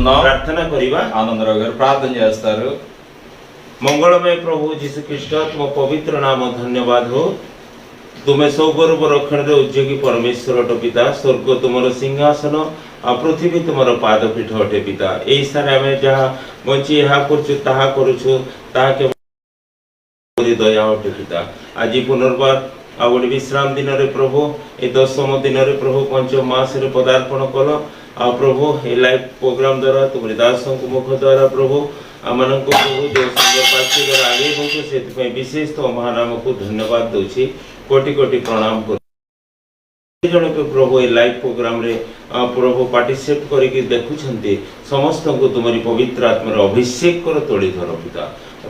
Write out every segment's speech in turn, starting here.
చేసుకుందాం, ప్రార్థన కరివా। ఆనందరావు గారు ప్రార్థన చేస్తారు। मंगलमय प्रभु जीशु ख्रीष्ट तुम पवित्र नाम धन्यवाद हो। तुम्हें सौगर्व रक्षण दे उद्योगी परमेश्वर अट पिता। स्वर्ग तुमर सिंहासन आ पृथ्वी तुमर पादपीठ अटे पिता। एई सारे आमे जहा बंची एहा करछु ताहा करूछु ताहा के दया अटे पिता। आज पुनर्बार आ गोटे विश्राम दिन रे प्रभु ए 10म दिन रे प्रभु पंचम मास रे पदार्पण कल। आ प्रभु ए लाइव प्रोग्राम द्वारा तुम दासों को मुख द्वारा प्रभु आमनको प्रभु जो सुंदर पाछे द्वारा आगे होके सेति विशेष तो महानाम को धन्यवाद दोछि। कोटि कोटि प्रणाम कर जने पे प्रभु ए लाइव प्रोग्राम रे प्रभु पार्टिसिपेट करिके देखुछन्ते समस्त को तुम्हारी पवित्र आत्मा रे अभिषेक कर तोड़ी धर पिता।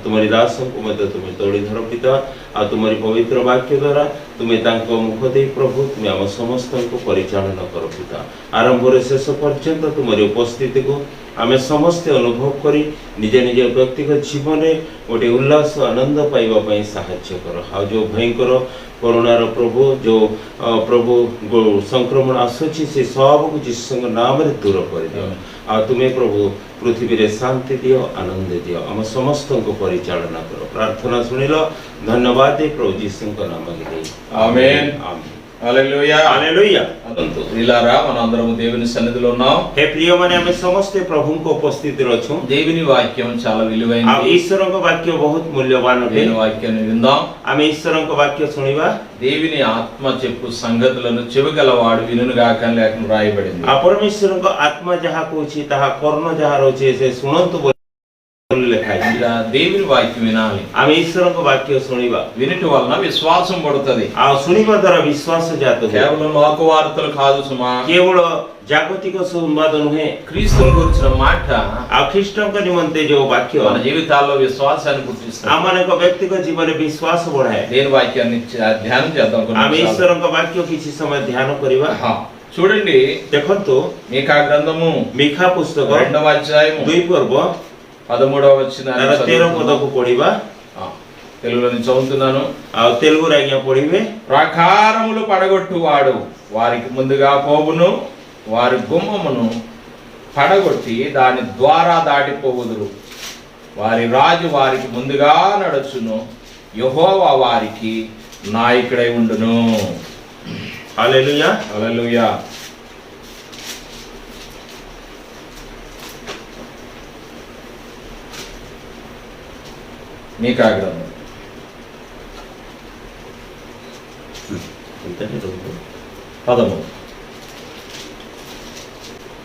तुम्हारी दासों को मध्य तुम्हें तोड़ी धर पिता। आ तुम्हारी पवित्र वाक्य द्वारा तुम्हें तांको मुख दे प्रभु तुम्हें आम समस्त को परिचालन कर पिता। आरंभ रे शेष पर्यंत तुम्हारी उपस्थिति को आमे समस्त अनुभव करी निजे निजे व्यक्तिगत जीवन में गोटे उल्लास आनंद पाइबा पई सहाय्य कर। आ जो भयंकर कोरोनार प्रभु जो प्रभु संक्रमण आसुची से सब को जीसु नाम रे दूर कर दियो। आ तुम्हें प्रभु पृथ्वी रे शांति दियो आनंद दियो आम समस्त को परिचालना करो। प्रार्थना सुनिलो धन्यवाद दे प्रभु जीसु नाम रे आमेन आमेन హల్లెలూయా हालेलुया। ప్రియులారా మనందరం దేవుని సన్నిధిలో ఉన్నాం। हे प्रिय माने हम समस्त प्रभु को उपस्थित रछु। దేవుని వాక్యం చాలా आ విలువైనది। ईश्वर को वाक्य बहुत मूल्यवान है। దేవుని వాక్యాన్ని విందాం। आम ईश्वर को वाक्य सुनिबा। దేవుని ఆత్మ చెప్పు సంగతులను చెవిగలవాడు వినుగాక అని లేఖనం రాయబడింది। आ परमेश्वर को आत्मा जहा कोछि तहा कर्ण जहा रोचे से सुनंतु बोले लिखाई। ఇలా దేవుని వాక్యం వినాలి। आम ईश्वर को वाक्य सुनिबा। వినుట వలన విశ్వాసం పడుతుంది। आ सुनिबा द्वारा विश्वास जात हो। కేవలం లోక వార్తలు కాదు సుమా, केवल जागतिक संवाद नुहे క్రీస్తుని గురించిన మాట आ ख्रीष्टन के निमंते जो वाक्य మన జీవితాల్లో విశ్వాసాన్ని పుట్టిస్తుంది। आमन को व्यक्तिगत जीवन में विश्वास बढ़ाए। దేని వాక్యాన్ని ధ్యానం చేద్దాం కొన్ని आम నిమిషాలు। ईश्वर को वाक्य किछि समय ध्यान करिबा। చూడండి देखंतु మీకా గ్రంథము मीखा पुस्तक 2వ అధ్యాయము 2 पर्व 13వ వచనాన్ని 13 पद को पढ़िबा। తెలుగులో నేను చదువుతున్నాను। आ तेलुगु रे आज्ञा पढ़िबे। ప్రాకారములు పడగొట్టువాడు వారికి ముందుగా పోవును, వారి గుమ్మమును పడగొట్టి దాని ద్వారా దాటిపోవుదురు, వారి రాజు వారికి ముందుగా నడుచును, యెహోవా వారికి నాయకుడై ఉండును। Hallelujah hallelujah. మీకా గ్రంథం 13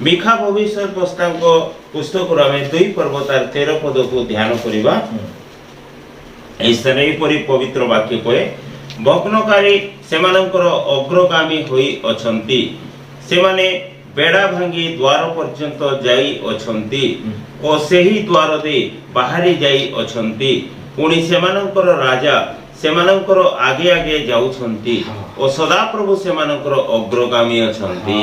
मीखा भविष्य पुस्तक को पुस्तक में 2 पर्व 13 पद को ध्यान करिबा। ऐसने परि पवित्र वाक्य कहे भग्नकारी सेमानंकर अग्रगामी होई अछंती, सेमाने बेड़ा भांगी द्वार पर्यंत जाई अछंती और सेही द्वार दे बाहरी जाई अछंती, पुणी सेमानंकर राजा सेमानंकर आगे आगे जाउछंती और सदा प्रभु सेमानंकर अग्रगामी अछंती।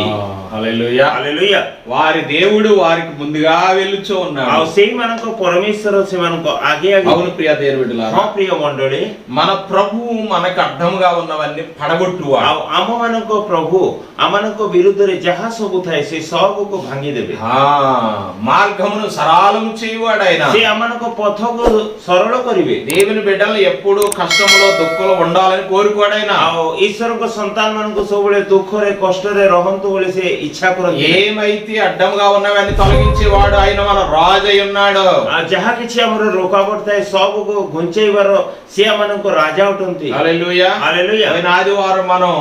హల్లెలూయా। हालेलुया। వారి దేవుడు వారికి ముందుగా వెళ్ళుచూ ఉన్నాడు। आ सेही मानको परमेश्वर सेमानको आगे आगे। అవును ప్రియ దేవుని బిడ్డలారా, हां प्रिय मंडळी, మన ప్రభువు మనకు అడ్డముగా ఉన్నవన్నీ పడగొట్టువాడు। आ आम मानको प्रभु आमनको विरुद्ध रे जहा सब थाए से सब को भांगी देबे। మార్గమును సరళము చేయువాడు ఆయన। से आमनको पथ को सरल करिवे। దేవుని బిడ్డలు ఎప్పుడూ కష్టములో దుఃఖంలో ఉండాలని కోరుకోడు ఆయన। आ ईश्वर को संतान मानको सबले दुख रे कष्ट रे रहंतु बोले से इच्छा करन। ఏమైతే అడ్డముగా ఉన్నవన్నీ తొలగించేవాడు ఆయన మన రాజు అయి ఉన్నాడు। आ जहा किछि हमर रोकावट थाए सब को घुंचेइबार से आमनको राजा उठंती। హల్లెలూయా। हालेलुया। పోయిన ఆదివారం మనం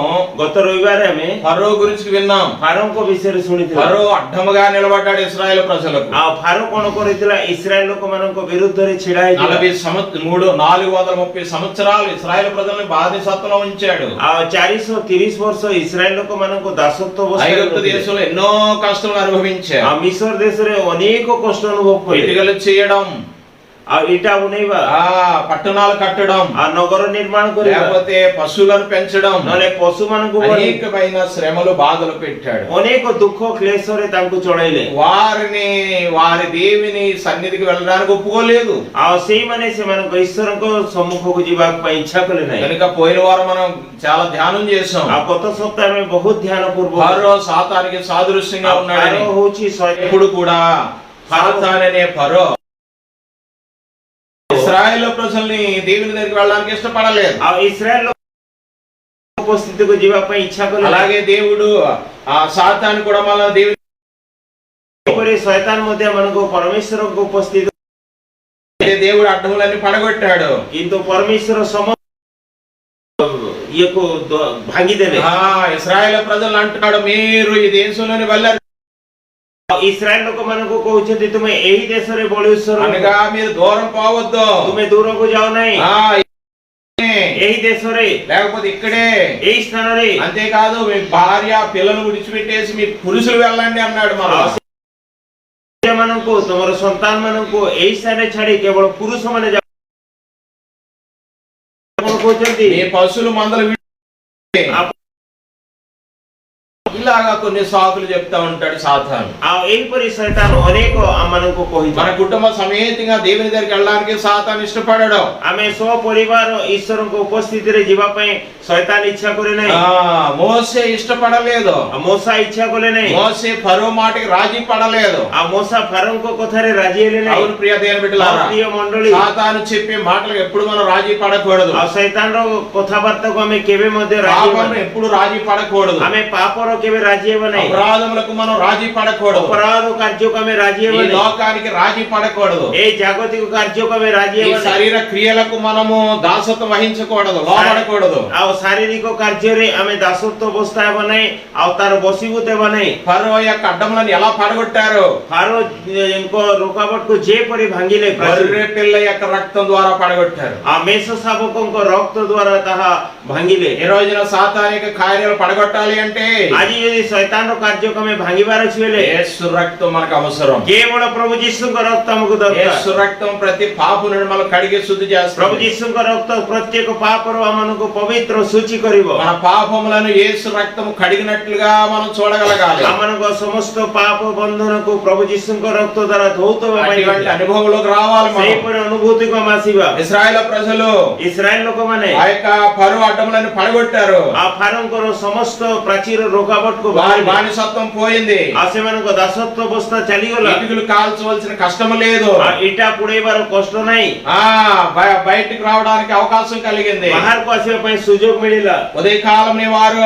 गत रविवार में ఫరో గురించి విన్నాం। फारो को विषय रे सुनिथिला। ఫరో అడ్డముగా నిలబడ్డాడు ఇశ్రాయేలు ప్రజలకు। आ फारो कोन करितिला इस्राएल लोक मानको विरुद्ध रे छिड़ा है। 430 సంవత్సరాలు ఇశ్రాయేలు ప్రజల్ని బానిసత్వంలో ఉంచాడు। आ 430 वर्ष इस्राएल लोक मानको दासत्व ఐగుప్తు దేశంలో ఎన్నో కష్టాలు అనుభవించారు। आ मिस्र देश रे अनेक कष्ट अनुभव करे। ఇటుకలు చేయడం, आ इटा उनेबा, పట్టణాలు కట్టడం, आ नगर निर्माण करिबा, లేకపోతే పశువులను పెంచడం, नले पशु मानको అనేకమైన శ్రమలు బాధలు పెట్టాడు। अनेक दुख क्लेश रे तांको चढ़ाइले। వారిని వారి దేవుని సన్నిధికి వెళ్ళడానికి ఒప్పుకోలేదు। आ सेही माने से मानको ईश्वर को सम्मुख को जीवा पई इच्छा कले नै। కనుక పోయిన వారం మనం చాలా ధ్యానం చేసాం। आ गत सप्ताह में बहुत ध्यान पूर्वक ఫరో సాతానికి సాదృశ్యంగా ఉన్నాడు। फारो होची ఇప్పుడు కూడా సాతాననే ఫరో ఇశ్రాయేలు ప్రజల్ని దేవుని దగ్గరికి వెళ్ళడానికి ఇష్టపడలేదు. ଆଉ ଇସ୍ରାଏଲ ଉପସ୍ଥିତିକୁ ଯିବା ପାଇଁ ଇଚ୍ଛା କଲେ। అలాగే దేవుడు ఆ సాతాను కూడా మళ్ళీ దేవుని ଏପରି ଶୈତାନ ମଧ୍ୟ ମାନଙ୍କୁ ପରମେଶ୍ୱରଙ୍କ ଉପସ୍ଥିତି దేవుడు అడ్డములన్నీ పడగొట్టాడు. କିନ୍ତୁ ପରମେଶ୍ୱର ସମସ୍ତ ଇଏକୁ ଭାଙ୍ଗିଦେଲେ। ఇశ్రాయేలు ప్రజలు అంటున్నాడు, మీరు ఈ దేశంలోని వెళ్ళారు, ଇସ୍ରାଏଲ ଲୋକମାନଙ୍କୁ କହୁଛନ୍ତି ତୁମେ ଏହି ଦେଶରେ ବଳି ଉତ୍ସର୍ଗ అనగా మీరు దూరం పోవద్దు, ତୁମେ ଦୂରକୁ ଯାଅ ନାହିଁ, ଏହି ଦେଶରେ లేకపోతే ఇక్కడే ଏହି ସ୍ଥାନରେ। అంతేకాదు మీ భార్య పిల్లలు విడిచిపెట్టేసి మీ పురుషులు వెళ్ళండి అన్నాడు. ମାନଙ୍କୁ ତମର ସନ୍ତାନ ମାନଙ୍କୁ ଏହି ସ୍ଥାନରେ ଛାଡି କେବଳ ପୁରୁଷ ମାନେ କହୁଛନ୍ତି మీ పశువులు మందలు ఇలాగా కొన్ని సాకులు చెప్తా ఉంటాడు సాతాను. ଏହିପରି ଶୈତାନ ଅନେକ ଆମମାନଙ୍କୁ କହିଛି। మన కుటుంబ సమేతంగా దేవుని దగ్గరికి వెళ్ళడానికి సాతాను ఇష్టపడడు। ଆମେ ସପରିବାର ଈଶ୍ୱରଙ୍କ ଉପସ୍ଥିତିରେ ଯିବା ପାଇଁ ଶୈତାନ ଇଚ୍ଛା କରେ ନାହିଁ। మోసే ఇష్టపడలేదు, ମୋସା ଇଚ୍ଛା କଲେ ନାହିଁ। మోసే ఫరో మాటకి రాజీ పడలేదు। ମୋସା ఫరోଙ୍କ కథాରେ రాజీ ହେଲେ ନାହିଁ। అవును ప్రియ దేవుని బిడ్డలారా, ప్రియ మండలి, సాతాను చెప్పే మాటలకు ఎప్పుడు మనం రాజీ పడకూడదు। ଶୈତାନର କଥାବାର୍ତ୍ତାକୁ ଆମେ କେବେ ମଧ୍ୟ ରାଜି ହେବାନି। ఎప్పుడు రాజీ పడకూడదు। ଆମେ ପାପର କେବେ రాజీ ହେବା ନାହିଁ। అపరాధములకు మనం రాజీ పడకూడదు। ଅପରାଧ କାର୍ଯ୍ୟକୁ ଆମେ ରାଜି ఈ ହେବା ନାହିଁ। లోకానికి రాజీ పడకూడదు। ఏ జాగతిక କାର୍ଯ୍ୟକୁ ଆମେ రాజీ ఈ ହେବା ନାହିଁ। శరీర క్రియలకు మనము దాసత్వం వహించకూడదు, లోబడకూడదు। ଆଉ ଶାରୀରିକ କାର୍ଯ୍ୟରେ ଆମେ ଦାସତ୍ୱ ଅବସ୍ଥା ହେବା ନାହିଁ, ଆଉ ତାର ବଶୀଭୂତ ହେବା ନାହିଁ। ఫరో యొక్క అడ్డములను ఎలా పడగొట్టారు? ଫାରୋଙ୍କ ରୋକାବଟକୁ ଯେପରି ଭାଙ୍ଗିଲେ, గొర్రె పిల్ల యొక్క రక్తం ద్వారా పడగొట్టారు। ఆ మేଷ ଶାବକଙ୍କ ରକ୍ତ ଦ୍ୱାରା ତାହା ଭାଙ୍ଗିଲେ। ఈ రోజున సాతానిక కార్యాలు పడగొట్టాలి అంటే ଆଜି ଯଦି ଶୈତାନର କାର୍ଯ୍ୟକୁ ଆମେ ଭାଙ୍ଗିବାର ଅଛି ବେଲେ యేసు రక్తం మనకు అవసరం। କେବଳ ପ୍ରଭୁ ଯୀଶୁଙ୍କ ରକ୍ତ ଆମକୁ ଦରକାର। యేసు రక్తం ప్రతి పాప నుండి మనల్ని కడిగి శుద్ధి చేస్తుంది। ପ୍ରଭୁ ଯୀଶୁଙ୍କ ରକ୍ତ ପ୍ରତ୍ୟେକ ପାପରୁ ଆମମାନଙ୍କୁ ପବିତ୍ର ଶୁଚି କରିବ। మన పాపములను యేసు రక్తం కడిగినట్లుగా మనం చూడగలగాలి। ଆମମାନଙ୍କ ସମସ୍ତ ପାପ ବନ୍ଧନକୁ ପ୍ରଭୁ ଯୀଶୁଙ୍କ ରକ୍ତ ଦ୍ୱାରା ଧୌତ ହେବା ପାଇଁ అటువంటి అనుభవంలోకి రావాలి మనం। ସେହିପରି ଅନୁଭୂତିକୁ ଆମେ ଆସିବା। ఇశ్రాయేలు ప్రజలు ଇସ୍ରାଏଲ ଲୋକମାନେ ఆ యొక్క ఫరో అడ్డములను పడగొట్టారు। ఆ ଫାରୋଙ୍କର ସମସ୍ତ ପ୍ରାଚୀର ରୋକାବଟକୁ వారి బానిసత్వం పోయింది। ଆଉ ସେମାନଙ୍କ ଦାସତ୍ୱ ଅବସ୍ଥା ଚାଲିଗଲା। ఇటుకలు కాల్చవలసిన కష్టం లేదు। ଇଟା ପୁଡେଇବାର କଷ୍ଟ ନାହିଁ। బయటికి రావడానికి అవకాశం కలిగింది। ବାହାରକୁ ଆସିବା ପାଇଁ ସୁଯୋଗ ମିଳିଲା। ఉదయకాలం వారు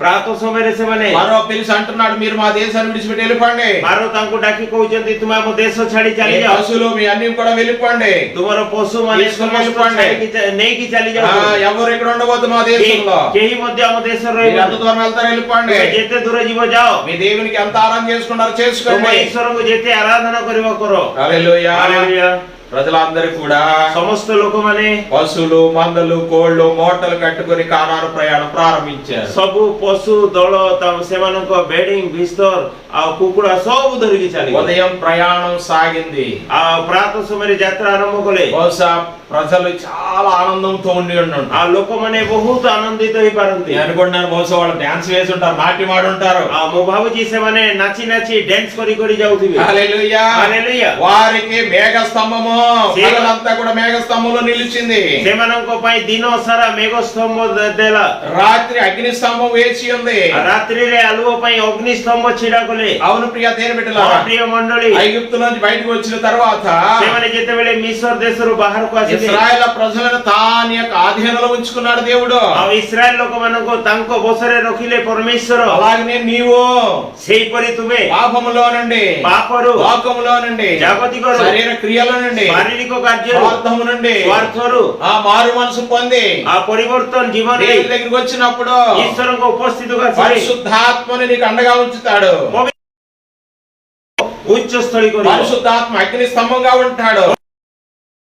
ପ୍ରାତଃ ସମୟରେ ସେମାନେ ఫరో పిలిచి అంటున్నాడు, మీరు మా దేశాన్ని విడిచిపెట్టి వెళ్ళిపోండి। ଫାରୋ ତାଙ୍କୁ ଡାକି କହୁଛନ୍ତି, ତୁମେ ଆମ ଦେଶ ଛାଡି మీ ଚାଲିଯାଅ। పశువులు మీ అన్ని కూడా వెళ్ళిపోండి। ତୁମର ପଶୁ ମାନେ ନେଇକି ଚାଲିଯାଅ। ఎవరు ఇక్కడ ఉండవద్దు మా దేశంలో। କେହି ମଧ୍ୟ ଆମ ଦେଶରେ మీరు ఎంత దూరం వెళ్తారో వెళ్ళిపోండి। ଯେତେ ଦୂର ଯିବ ଯାଅ। మీ దేవునికి ఎంత ఆరాధన చేసుకున్నారో ତୁମ చేసుకోండి। ଈଶ୍ୱରଙ୍କୁ ଯେତେ ଆରାଧନା କରିବ କର। హల్లెలూయా। హల్లెలూయా। ప్రజలందరూ కూడా ସମସ୍ତ ଲୋକମାନେ పశువులు మందలు కోళ్లు మూటలు కట్టుకొని కానాను ప్రయాణం ప్రారంభించారు। ସବୁ పశు ଦଳ ସେମାନଙ୍କ ବେଡିଂ ବିସ୍ତର ଆଉ କୁକୁଡ଼ା ସବୁ ଧରିକି ଚାଲିଗଲେ। ఉదయం ప్రయాణం సాగింది। ଆଉ ପ୍ରାତଃ ସମୟରେ ଯାତ୍ରା ଆରମ୍ଭ କଲେ। బహుశా ప్రజలు చాలా ఆనందంతో ఉండి ఉంటారు। ଆଉ ଲୋକମାନେ ବହୁତ ଆନନ୍ଦିତ ହେଇପାରନ୍ତି। నేను అనుకుంటున్నాను బహుశా వాళ్ళు డాన్స్ వేసి ఉంటారు, నాట్యం ఆడి ఉంటారు। ଆଉ ମୁଁ ଭାବୁଛି ସେମାନେ ନାଚି ନାଚି ଡ୍ୟାନ୍ସ କରି କରି ଯାଉଥିବେ। హల్లెలూయా। హల్లెలూయా। వారికి మేఘ స్తంభము పగలంతా కూడా మేఘ స్తంభంలో నిలిచింది। ସେମାନଙ୍କ ପାଇଁ ଦିନ ସାରା ମେଘ ସ୍ତମ୍ଭ ଦେଲା, రాత్రి అగ్ని స్తంభం వేచి ఉంది। ରାତ୍ରିରେ ଆଲୁଅ ପାଇଁ ଅଗ୍ନି ସ୍ତମ୍ଭ ଛିଡା କଲେ। అవును ప్రియ దేవుని బిడ్డలారా, ప్రియ మండଳି, ఐగుప్తు నుంచి బయటకు వచ్చిన తర్వాత ସେମାନେ ଯେତେବେଳେ ମିଶର ଦେଶରୁ ବାହାରକୁ ଆସିଲେ, ఇశ్రాయేలు ప్రజలను తాని యొక్క ఆధీనంలో ఉంచుకున్నాడు దేవుడు। ଆଉ ଇସ୍ରାଏଲ ଲୋକମାନଙ୍କୁ ତାଙ୍କ ବଶରେ ରଖିଲେ ପରମେଶ୍ୱର। అలాగనే నీవు ସେହିପରି ତୁମେ పాపములో నుండి, ପାପରୁ, లోకములో నుండి, జాగతిక శరీర క్రియల నుండి, ଶାରୀରିକ କାର୍ଯ୍ୟରୁ, స్వార్థము నుండి, ସ୍ୱାର୍ଥରୁ ఆ మారు మనసు పొంది ఆ ପରିବର୍ତ୍ତନ ଜୀବନରେ దేవుని దగ్గరికి వచ్చినప్పుడు ଈଶ୍ୱରଙ୍କ ଉପସ୍ଥିତିକୁ ଆସିଲେ పరిశుద్ధాత్మని నీకు అండగా ఉంచుతాడు। ଉଚ୍ଚ ସ୍ଥଳୀ କରିବ। పరిశుద్ధాత్మ అగ్ని స్తంభంగా ఉంటాడు।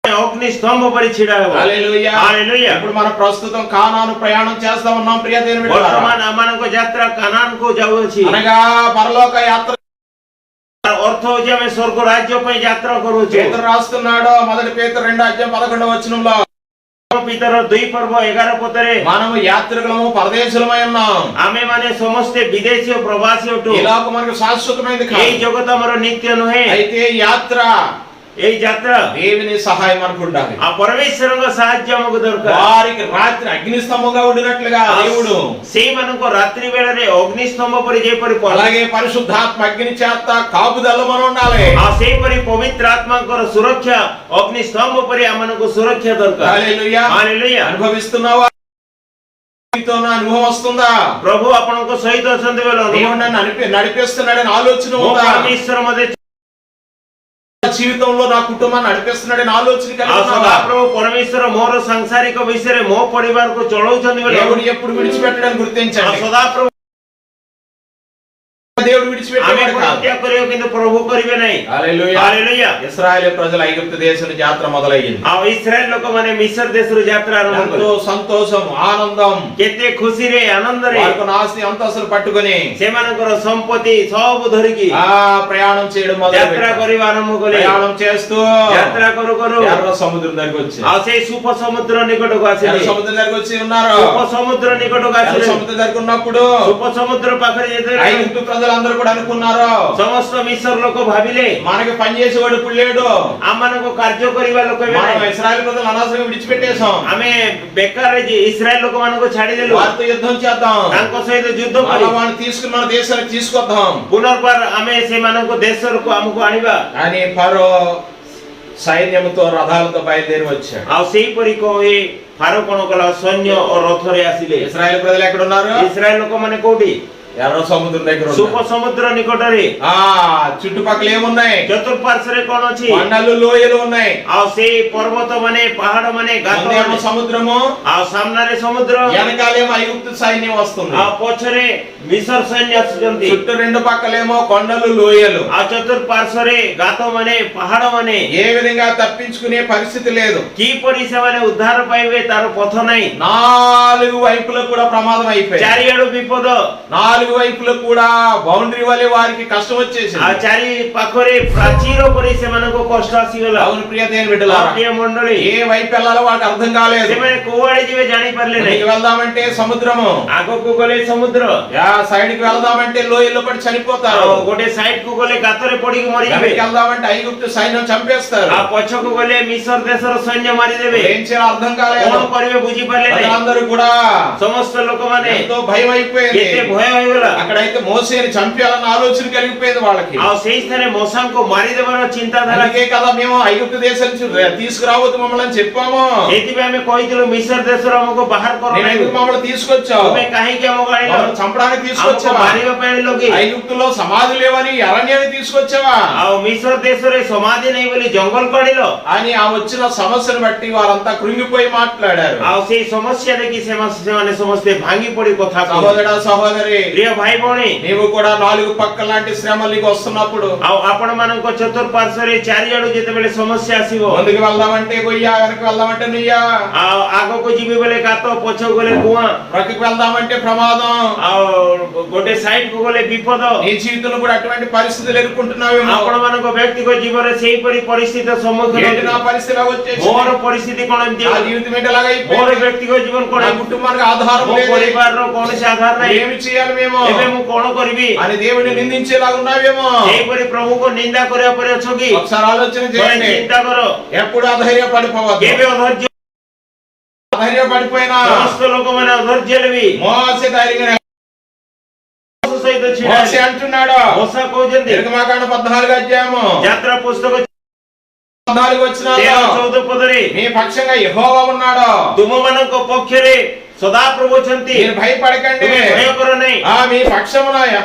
ଅଗ୍ନି ସ୍ତମ୍ଭ ପରି ଛିଡା ହେବ। హల్లెలూయా। హల్లెలూయా। ఇప్పుడు మనం ప్రస్తుతం కానాను ప్రయాణం చేస్తా ఉన్నాం ప్రియ దేవుని బిడ్డలారా। ବର୍ତ୍ତମାନ ଆମମାନଙ୍କ ଯାତ୍ରା କାନାନକୁ ଯାଉଅଛି। అనగా పరలోక యాత్ర ଅର୍ଥ ହଉଛି ଆମେ ସ୍ୱର୍ଗ ରାଜ୍ୟ ପାଇଁ ଯାତ୍ରା କରୁଛୁ। పేతురు రాస్తున్నాడు, మొదటి పేతురు 2:11 ପିତର 2:11 ପଦରେ మనము యాత్రికులము పరదేశులమై ఉన్నాం। ଆମେ ମାନେ ସମସ୍ତେ ବିଦେଶୀ ଓ ପ୍ରବାସୀ ଅଟୁ। ఈ లోకం మనకు శాశ్వతమైనది ଏଇ కాదు। ଜଗତ ଆମର ନିତ୍ୟ ନୁହେଁ। అయితే యాత్ర এই যাত্রা దేవుని సహాయం మనకు ఉండాలి. ఆ పరమేశ్వరంగా సాధ్య ଆମକୁ దొరକାର. వారికి రాత్రి అగ్నిస్తంభంగా ఉండినట్లుగా దేవుడు ସେଇମାନଙ୍କୁ ରାତ୍ରି ବେଳରେ ଅଗ୍ନିସ୍ତମ୍ଭ ପରି ଯେପରି అలాగే పరిశుద్ధాత్మ అగ్ని చేత కాపుదల మనం ఉండాలి. ସେହିପରି ପବିତ୍ର ଆତ୍ମାଙ୍କର ସୁରକ୍ଷା ଅଗ୍ନିସ୍ତମ୍ଭ ପରି ଆମମାନଙ୍କୁ ସୁରକ୍ଷା ଦରକାର. హల్లెలూయా. ହାଲେଲୁୟା. అనుభవిస్తున్నావా? నీతో నా అనుభవం వస్తుందా? ପ୍ରଭୁ ଆପଣଙ୍କ ସହିତ ଅଛନ୍ତି ବୋଲି దేవుడు నన్ను నడిపిస్తున్నాడని ఆలోచన ମୋ ఉందా? ପରମେଶ୍ୱର ମୋତେ జీవితంలో నా కుటుంబాన్ని నడిపిస్తున్నాడని ఆలోచన కలిగి ఉన్నావా? ସଦାପ୍ରଭୁ ପରମେଶ୍ୱର ମୋର ସାଂସାରିକ ବିଷୟରେ ମୋ ପରିବାରକୁ ଚଳଉଛନ୍ତି ବୋଲି దేవుడు ఎప్పుడు విడిచిపెట్టడానికి గుర్తించండి. ସଦାପ୍ରଭୁ దేవుడు విడిచిపెట్టేవాడు కాదు. త్యాగ କରିବ କିନ୍ତୁ ପ୍ରଭୁ କରିବେ ନାହିଁ. హల్లెలూయా. ହାଲେଲୁୟା. ఇశ్రాయేలు ప్రజల ఐగుప్తు దేశం యాత్ర మొదలయ్యింది. ଆଉ ଇସ୍ରାଏଲ ଲୋକମାନେ ମିଶର ଦେଶରୁ ଯାତ୍ରା ଆରମ୍ଭ ఎంతో କଲେ. సంతోషం, ఆనందం, କେତେ ଖୁସିରେ ଆନନ୍ଦରେ వారికి ఆస్తి అంతస్తులు పట్టుకొని ସେମାନଙ୍କର ସମ୍ପତ୍ତି ସବୁ ଧରିକି ఆ ప్రయాణం చేయడం ଯାତ୍ରା మొదలుపెట్టారు. କରିବା ଆରମ୍ଭ କଲେ. ప్రయాణం చేస్తూ ଯାତ୍ରା କରୁ କରୁ ఎర్ర సముద్రం దగ్గరికి వచ్చారు. ଆଉ ସେଇ ସୁପ ସମୁଦ୍ର ନିକଟକୁ ఎర్ర ଆସିଲେ. సముద్రం దగ్గరికి వచ్చి ఉన్నారు. ସୁପ ସମୁద్ର ନିକଟକୁ ఎర్ర ଆସିଲେ. సముద్రం దగ్గర ఉన్నప్పుడు ସୁପ ସମୁద్ର ପାଖରେ ଯେତେବେଳେ ఐగుప్తు ప్రజలందరూ కూడా అనుకున్నారు, ସମସ୍ତ ମିଶର ଲୋକ ଭାବିଲେ మనకి పని చేసేవాడు ఇప్పుడు లేడు, ଆମମାନଙ୍କୁ କାର୍ଯ୍ୟ କରିବା ଲୋକ ଏବେ మనం ନାହିଁ. ఇశ్రాయేలు ప్రజలు అనవసరంగా విడిచిపెట్టేశాం, ଆମେ ବେକାର ଇସ୍ରାଏଲ ଲୋକମାନଙ୍କୁ ଛାଡିଦେଲୁ. వారితో యుద్ధం చేద్దాం, ତାଙ୍କ ସହିତ ଯୁଦ୍ଧ మళ్ళా କରି వాళ్ళని తీసుకుని మన దేశానికి తీసుకొద్దాం ପୁନର୍ବାର ଆମେ ସେମାନଙ୍କୁ ଦେଶକୁ ଆମକୁ ଆଣିବା. అని ఫరో సైన్యంతో రథాలతో బయలుదేరి వచ్చాడు. ଆଉ ସେହିପରି କହେ ଫାରୋ କଣ କଲା, ସୈନ୍ୟ ଓ ରଥରେ ଆସିଲେ. ఇశ్రాయేలు ప్రజలు ఎక్కడ ఉన్నారు? ଇସ୍ରାଏଲ ଲୋକମାନେ କୋଉଠି? ఎర్ర సముద్రం దగ్గర ସୁପ ఉన్నారు. ସମୁଦ୍ର ନିକଟରେ. చుట్టుపక్కల ఏమున్నాయి? ଚତୁଃପାର୍ଶ୍ୱରେ କଣ ଅଛି? కొండలు, లోయలు ఉన్నాయి. ଆଉ ସେଇ ପର୍ବତ ମାନେ ପାହାଡ ମାନେ ଗାତ ముందేమో ମାନେ, సముద్రము, ଆଉ ସାମ୍ନାରେ ସମୁద్ର, వెనకాలేమో ఐగుప్తు సైన్యం వస్తుంది. ଆଉ ପଛରେ ମିଶର ସୈନ୍ୟ ଆସୁଛନ୍ତି. చుట్టూ రెండు పక్కలేమో కొండలు, లోయలు. ଆଉ ଚତୁଃପାର୍ଶ୍ୱରେ ଗାତ ମାନେ ପାହାଡ ମାନେ. ఏ విధంగా తప్పించుకునే పరిస్థితి లేదు. କିପରି ସେମାନେ ଉଦ୍ଧାର ପାଇବେ ତାର ପଥ ନାହିଁ. నాలుగు వైపులకు కూడా ప్రమాదం అయిపోయింది. ଚାରିଆଡୁ ବିପଦ. నాలుగు వైపులకు కూడా బౌండరీ వలె వారికి కష్టం వచ్చేసింది. ଆଉ ଚାରି ପାଖରେ ପ୍ରାଚୀର ପରି ସେମାନଙ୍କୁ କଷ୍ଟ ଆସିଗଲା. అవును ప్రియ దేవుని బిడ్డలారా, ପ୍ରିୟ ମଣ୍ଡଳୀ, ఏ వైపు వెళ్ళాలో వాళ్ళకి అర్థం కాలేదు. ସେମାନେ କୋଉଆଡେ ଯିବେ ଜାଣିପାରିଲେ ନାହିଁ. ఇక్కడికి వెళ్దామంటే సముద్రము, ଆଗକୁ ଗଲେ ସମୁଦ୍ର, సైడ్ కి వెళ్దామంటే లోయల్లో పడి చనిపోతారు. ଆଉ ଗୋଟେ ସାଇଡ କୁ ଗଲେ ଗାତରେ ପଡିକି ମରିଯିବେ. వెనక్కి వెళ్దామంటే ఐగుప్తు సైన్యం చంపేస్తారు. ଆଉ పଛକୁ ଗଲେ ମିଶର ଦେଶର ସୈନ୍ୟ ମାରିଦେବେ. ఏం చేయాలో అర్థం కాలేదు. କଣ କରିବେ ବୁଝିପାରିଲେ ନାହିଁ. అందరూ కూడా ସମସ୍ତ ଲୋକମାନେ ఎంతో భయం అయిపోయింది. କେତେ ଭୟ ହେଇଗଲା. అక్కడైతే మోసేని చంపేయాలన్న ఆలోచన కలిగిపోయింది వాళ్ళకి. ଆଉ ସେଇ ସ୍ଥାନରେ ମଶାଙ୍କୁ ମାରିଦେବାର ଚିନ୍ତାଧାରା. అందుకే కదా మేము ఐగుప్తు దేశం నుంచి తీసుకురావద్దు మమ్మల్ని అని చెప్పాము. ସେଇଥିପାଇଁ ଆମେ କହିଥିଲୁ ମିଶର ଦେଶରୁ ଆମକୁ ବାହାର କର నేను ନାହିଁ. ఎందుకు మమ్మల్ని తీసుకొచ్చావు? ତୁମେ କାହିଁକି ଆମକୁ ଆଣିଲ? మమ్మల్ని చంపడానికి ଆମକୁ తీసుకొచ్చావా? ମାରିବା ପାଇଁ ଆଣିଲ କି? ఐగుప్తులో సమాధి లేవని అరణ్యాన్ని తీసుకొచ్చావా ଆଉ ମିଶର ଦେଶରେ ସମାଧି ନାହିଁ ବୋଲି ଜଙ୍ଗଲ କାଢିଲ. అని ఆ వచ్చిన సమస్యను బట్టి వారంతా కృంగిపోయి మాట్లాడారు. ଆଉ ସେଇ ସମସ୍ୟା ଦେଖି ସେମାନେ ସମସ୍ତେ ଭାଙ୍ଗି ପଡି କଥା କହିଲେ. సహోదరా సహోదరి, ପ୍ରିୟ ଭାଇ ଭଉଣୀ, నీవు కూడా నాలుగు పక్కల లాంటి శ్రమలు నీకు వస్తున్నప్పుడు ଆଉ ଆପଣ ମାନଙ୍କ ଚତୁଃପାର୍ଶ୍ୱରେ ଚାରିଆଡୁ ଯେତେବେଳେ ସମସ୍ୟା ଆସିବ, ముందుకు వెళ్దామంటే గొయ్య, వెనక్కి వెళ్దామంటే నుయ్య, ଆଉ ଆଗକୁ ଯିବି ବୋଲେ ଗାତ, ପଛକୁ ଗଲେ କୁଆଁ, ప్రక్కకి వెళ్దామంటే ప్రమాదం, ଆଉ ଗୋଟେ ସାଇଡ କୁ ଗଲେ ବିପଦ. నీ జీవితంలో కూడా అటువంటి పరిస్థితులు ఎదుర్కొంటున్నావేమో. ଆପଣ ମାନଙ୍କ ବ୍ୟକ୍ତିଗତ ଜୀବନରେ ସେଇପରି ପରିସ୍ଥିତି ସମ୍ମୁଖୀନ. ఏంటి నా పరిస్థితి వచ్చేసి? ମୋର ପରିସ୍ଥିତି କଣ ଏମିତି? నా జీవితం ఏంటి అలాగ ମୋର అయిపోయింది? ବ୍ୟକ୍ତିଗତ ଜୀବନ କଣ? నా కుటుంబానికి ఆధారం ମୋ లేదు. ପରିବାରର କୌଣସି ଆଧାର ନାହିଁ. ఏమి చేయాలి మేము ଏବେ ମୁଁ କଣ କରିବି? అని దేవుడిని నిందించేలాగా ఉన్నావేమో. ସେଇପରି ପ୍ରଭୁଙ୍କୁ ନିନ୍ଦା କରିବା ପରେ ଅଛ କି? ఒకసారి ఆలోచన ଥରେ చేయండి. ଚିନ୍ତା କର. ఎప్పుడు అధైర్యపడిపోవద్దు. କେବେ ଅଧୈର୍ଯ୍ୟ? అధైర్యపడిపోయినా ସମସ୍ତ ଲୋକମାନେ ଅଧୈର୍ଯ୍ୟ ହେଲେ ବି మోసే ధైర్యంగా ମోସ ସହିତ ଛିଡ଼ା మోసే ହେଲେ। అంటున్నాడు, ମోస కହୁଛନ୍ତି, నిర్గమకాండ 14 అధ్యాయము ଯାତ୍ରା పుస్తକ 14 వచనాల్లో 13-14 ପଦରେ మీ పక్షంగా యెహోవా ఉన్నాడు, ତୁମମାନଙ୍କ ପକ୍ଷରେ ସଦାପ୍ରଭୁ ଅଛନ୍ତି, మీరు భయపడకండి, ତୁମେ ଭୟ କର ନାହିଁ। మీ పక్షమున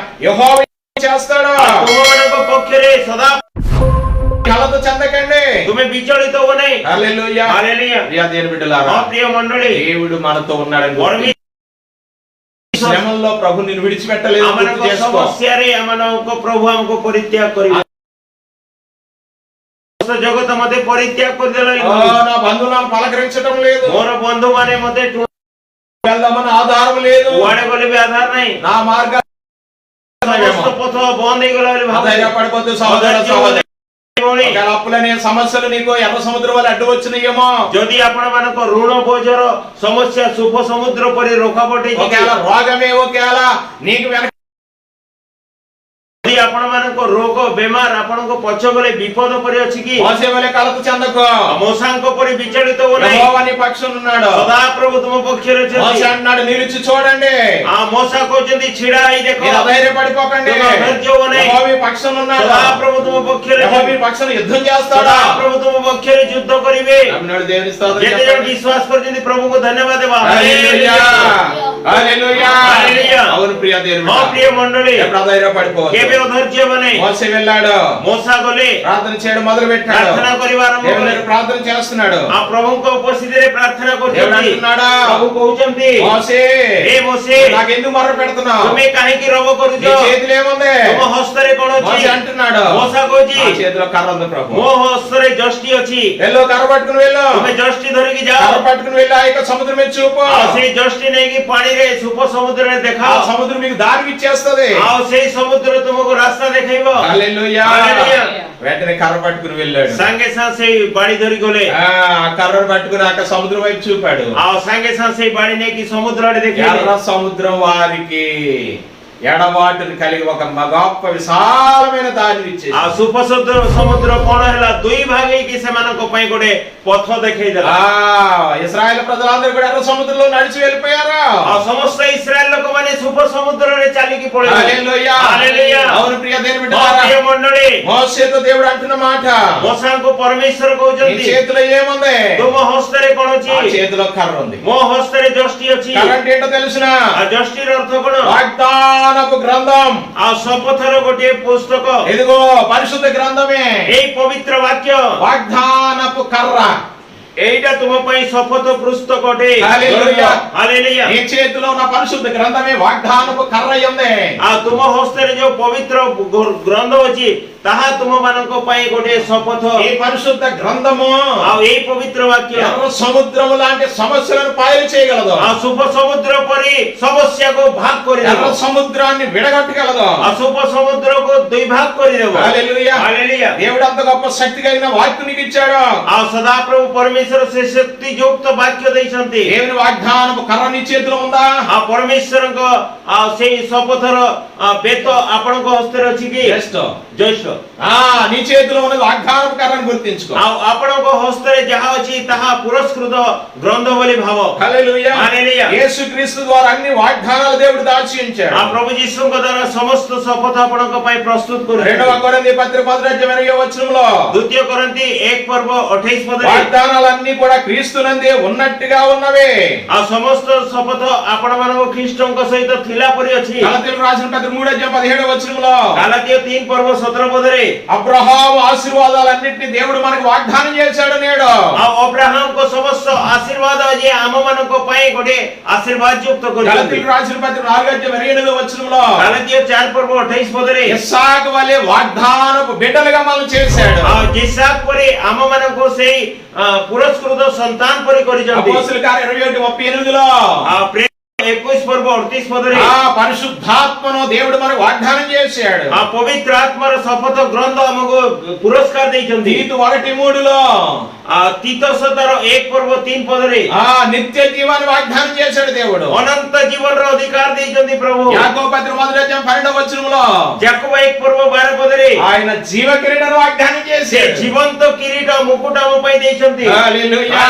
యెహోవా చేస్తాడు, ତୁମମାନଙ୍କ ପକ୍ଷରେ ସଦା కలత చెందకండి, ତୁମେ ବିଚଳିତ ହୁଅ ନାହିଁ। హల్లెలూయా. ହାଲେଲୁୟା। ప్రియ దేవుని బిడ్డలారా, ହଁ ପ୍ରିୟ ମଣ୍ଡଳୀ, దేవుడు మనతో ఉన్నాడని ପରମେଶ୍ୱର శ్రమల్లో ప్రభు నిన్ను విడిచిపెట్టలేదు. ଆମମାନଙ୍କ గుర్తు చేసుకో. ସମସ୍ୟାରେ ଆମମାନଙ୍କ ପ୍ରଭୁ ଆମକୁ ପରିତ୍ୟାଗ କରିବେ। ଜଗତ ମତେ ପରିତ୍ୟାଗ କରିଦେଲା। నా బంధువులను పలకరించడం లేదు, ମୋର ବନ୍ଧୁ ମାନେ ମତେ వెళ్దామని ఆధారం లేదు, କୁଆଡେ ଗଲେ ବି ଆଧାର ନାହିଁ। నా మార్గం ସମସ୍ତ ପଥ ବନ୍ଦ ହେଇଗଲା ବୋଲି ଭାବୁଛି। అధైర్యపడిపోద్దు సహోదర సహోదరి. ଭଉଣୀ, ఒకవేళ అప్పులనే సమస్యలు నీకు ఎర్ర సముద్రం వల్ల అడ్డు వచ్చినాయేమో, ଯଦି ଆପଣ ମାନଙ୍କ ଋଣ ବୋଝର ସମସ୍ୟା ଶୁଭ ସମୁଦ୍ର ପରି ରୋକାବଟ ହେଇଛି, ఒకవేళ రోగమే ఒకవేళ నీకు వెనక ଯଦି ଆପଣମାନଙ୍କ ରୋଗ ବେମାର ଆପଣଙ୍କ ପଛ ଗଲେ ବିପଦ ପରି ଅଛି କି మోసే వలె కలత చెందకు ମଶାଙ୍କ ପରି ବିଚଳିତ ହୁଅ ନାହିଁ యెహోవా నీ పక్షాన ఉన్నాడు ସଦାପ୍ରଭୁ ତୁମ ପକ୍ଷରେ మోసే ଅଛନ୍ତି అన్నాడు నిలిచి చూడండి ମଶା କହୁଛନ୍ତି ଛିଡା ହେଇ ଦେଖ మీరు అధైర్యపడిపోకండి ଧୈର୍ଯ୍ୟ ହୁଅ ନାହିଁ యెహోవా మీ పక్షాన ఉన్నాడు ସଦାପ୍ରଭୁ ତୁମ ପକ୍ଷରେ యెహోవా మీ పక్షాన యుద్ధం చేస్తాడు ସଦାପ୍ରଭు ତୁମ ପକ୍ଷରେ ଯୁଦ୍ଧ କରିବେ నమ్మినోడు దేవుని స్తోత్రం ଯେତେ ଜଣ చెప్పండి ବିଶ୍ୱାସ କରିଛନ୍ତି ପ୍ରଭୁଙ୍କୁ ଧନ୍ୟବାଦ ଦେବା హల్లెలూయా హల్లెలూయా హల్లెలూయా అవును ప్రియ దేవుని ହଁ ପ୍ରିୟ ମଣ୍ଡଳୀ ఎప్పుడు అధైర్యపడిపోవద్దు କେବେ ଅଧୈର୍ଯ୍ୟ ହେବେ ନାହିଁ మోసే వెళ్ళాడు ମଶା ଗଲେ ప్రార్థన చేయడం మొదలు పెట్టాడు ପ୍ରାର୍ଥନା କରିବା ଆରମ୍ଭ దేవుని କଲେ దగ్గర ప్రార్థన చేస్తున్నాడు ఆ ప్రభుଙ୍କ ଉପସ୍ଥିତିରେ ପ୍ରାର୍ଥନା దేవుడు କରୁଛନ୍ତି అంటున్నాడా ପ୍ରଭୁ କହୁଛନ୍ତି మోసే ఏ మోసే నాకు ఎందుకు మొర్ర పెడుతున్నావు ତୁମେ କାହିଁକି ରୋଗ କରୁଛ నీ చేతిలో ఏముంది ତୁମ ହସ୍ତରେ କଣ ଅଛି మోసే అంటున్నాడు ମଶା କହୁଛି నా చేతిలో కర్ర ఉంది ప్రభు ମୋ ହସ୍ତରେ ଯଷ୍ଟି ଅଛି వెళ్ళు కర్ర పట్టుకుని వెళ్ళు ତୁମେ ଯଷ୍ଟି ଧରିକି కర్ర ଯାଅ పట్టుకుని వెళ్ళి ఆ యొక్క సముద్రం మీద చూపు ଆଉ ସେଇ ଯଷ୍ଟି ନେଇକି ପାଣିରେ ସୁପ ସମୁଦ୍ରରେ ఆ ଦେଖାଅ సముద్రం మీకు దారి ఇచ్చేస్తది ଆଉ ସେଇ ସମୁଦ୍ର ତୁମକୁ ରାସ୍ତା ଦେଖେଇବ హల్లెలూయా హల్లెలూయా వెంటనే కర్ర పట్టుకుని వెళ్ళాడు ସାଙ୍ଗେ ସାଙ୍ଗେ ସେଇ ବାଡ଼ି ଧରି ଗଲେ ఆ కర్రను పట్టుకుని అక్కడ సముద్రం వైపు చూపాడు ଆଉ ସାଙ୍ଗେ ସାଙ୍ଗେ ସେଇ ବାଡ଼ି ନେଇକି ସମୁଦ୍ର ଆଡେ ଦେଖେଇଲେ ఎర్ర సముద్రం వారికి ఎడబాటుని కలిగి ఒక గొప్ప విశాలమైన దారిని ఇచ్చేసి ଆଉ ସୁପ ସମୁଦ୍ର କଣ ହେଲା ଦୁଇ ଭାଗ ହେଇକି ସେମାନଙ୍କ ପାଇଁ ଗୋଟେ ପଥ ଦେଖେଇଦେଲା ఇశ్రాయేల్ ప్రజలందరూ కూడా ఎర్ర సముద్రంలో నడిచి వెళ్ళిపోయారు ଆଉ ସମସ୍ତ ଇସ୍ରାଏଲ ଲୋକମାନେ ସୁପ ସମୁଦ୍ରରେ ଚାଲିକି ପଳେଇଲେ హల్లెలూయా హల్లెలూయా అవును ప్రియ దేవుని ହଁ, బిడ్డలారా ప్రియ మండଳୀ మోసేతో దేవుడు అంటున్న మాట ମଶାଙ୍କୁ ପରମେଶ୍ୱର నీ କହୁଛନ୍ତି చేతిలో ఏముంది ତୁମ ହସ୍ତରେ କଣ ଅଛି ఆ చేతిలో కర్ర ఉంది ମୋ ହସ୍ତରେ ଯଷ୍ଟି ଅଛି కర్ర అంటే ఏంటో తెలుసునా ଆଉ ଯଷ୍ଟିର ଅର୍ଥ କଣ వాగ్దానపు గ్రంథం ଆଉ ଶପଥର ଗୋଟିଏ ପୁସ୍ତକ ఇదిగో పరిశుద్ధ గ్రంథమే ଏଇ ପବିତ୍ର ବାକ୍ୟ వాగ్దానపు కర్ర ଏଇଟା ତୁମ ପାଇଁ ଶପଥ ପୁସ୍ତକ ଅଟେ హల్లెలూయా ହାଲେଲୁୟା నీ చేతిలో ఉన్న పరిశుద్ధ గ్రంథమే వాగ్దానపు కర్ర ఉంది ଆଉ ତୁମ ହସ୍ତରେ ଯୋଉ ପବିତ୍ର ଗ୍ରନ୍ଥ ଅଛି ତାହା ତୁମ ମାନଙ୍କ ପାଇଁ ଗୋଟେ ଶପଥ ఈ పరిశుద్ధ గ్రంథము ଆଉ ଏଇ ପବିତ୍ର ବାକ୍ୟ ఎర్ర సముద్రము లాంటి సమస్యలను పాయలు చేయగలదు ଆଉ ଶୁଭ ସମୁଦ୍ର ପରି ସମସ୍ୟାକୁ ଭାଗ କରିଦେବ ఎర్ర సముద్రాన్ని విడగొట్టగలదు ଆଉ ଶୁଭ ସମୁଦ୍ରକୁ ଦୁଇ ଭାଗ କରିଦେବ హల్లెలూయా ହାଲେଲୁୟା దేవుడు అంత గొప్ప శక్తి కలిగిన వాక్కు నీకు ఇచ్చాడు ଆଉ ସଦାପ୍ରଭୁ ପରମେଶ୍ୱର ସେ ଶକ୍ତି ଯୁକ୍ତ ବାକ୍ୟ ଦେଇଛନ୍ତି దేవుని వాగ్దానపు కర్ర నీ చేతిలో ఉందా ଆଉ ପରମେଶ୍ୱରଙ୍କ ଆଉ ସେଇ ଶପଥର ବେତ ଆପଣଙ୍କ ହସ୍ତରେ ଅଛି କି ଜ୍ୟେଷ୍ଠ నీ చేతిలో ఉన్న వాగ్దానపు కర్రను గుర్తించుకో ଆଉ ଆପଣଙ୍କ ହସ୍ତରେ ଯାହା ଅଛି ତାହା ପୁରସ୍କృత ଗ୍ରନ୍ଥ ବୋଲି ଭାବ హల్లెలూయా ହାଲେଲୁୟା యేసుక్రీస్తు ద్వారా అన్ని వాగ్దానాలు దేవుడు దాచి ఉంచాడు ଆଉ ପ୍ରଭୁ ଯୀଶୁଙ୍କ ଦ୍ୱାରା ସମସ୍ତ ଶପଥ ଆପଣଙ୍କ ପାଇଁ ପ୍ରସ୍ତୁତ రెండవ କରିଛନ୍ତି కొరింథీ పత్రిక 10:20 ଦ୍ୱିତୀୟ କରନ୍ତି 1:28 ପଦରେ వాగ్దానాలన్నీ కూడా క్రీస్తునందే ఉన్నట్టుగా ఉన్నవే ଆଉ ସମସ୍ତ ଶପଥ ଆପଣମାନଙ୍କ ଖ୍ରୀଷ୍ଟଙ୍କ ସହିତ ଥିଲା ପରି ଅଛି గలతీయులకు రాసిన పత్రిక 3:17 ଗାଲାତୀୟ 3:17 ପଦରେ అబ్రహాము ఆశీర్వాదాలన్నిటిని దేవుడు మనకు వాగ్దానం చేశాడు నేడు ଆଉ ଅବ୍ରାହମଙ୍କ ସମସ୍ତ ଆଶୀର୍ବାଦ ଯେ ଆମମାନଙ୍କ ପାଇଁ ଗୋଟେ ଆଶୀର୍ବାଦ ଯୁକ୍ତ କରିଛନ୍ତି గలతీయులకు రాసిన పత్రిక 4:28 ଗାଲାତୀୟ 4:28 ପଦରେ ఇస్సాకు వలె వాగ్దానపు బిడ్డలుగా మనం చేశాడు ଆଉ ଇସାକ୍ ପରି ଆମମାନଙ୍କୁ ସେଇ ପୁରସ୍କୃତ ସନ୍ତାନ ପରି କରିଛନ୍ତି అపోస్తలుల కార్యం 21:38 ଆଉ ପ୍ରେମ 21:38 ପଦରେ పరిశుద్ధాత్మను దేవుడు మనకు వాగ్దానం చేశాడు ఆ పవిత్ర ఆత్మର ଶପଥ ଗ୍ରନ୍ଥ ଆମକୁ ପୁରସ୍କାର ଦେଇଛନ୍ତି తీతు 1:3 ତିତୋସତାର 1:3 ପଦରେ నిత్య జీవాన్ని వాగ్దానం చేశాడు దేవుడు ଅନନ୍ତ ଜୀବନର ଅଧିକାର ଦେଇଛନ୍ତି ପ୍ରଭୁ యాకోబు పత్రిక 1:12 ଯାକୋବ 1:12 ପଦରେ ఆయన జీవ కిరీటాన్ని వాగ్దానం ସେ చేశాడు ଜୀବନ୍ତ କିରୀଟ ମୁକୁଟ ଆମ ପାଇଁ ଦେଇଛନ୍ତି హల్లెలూయా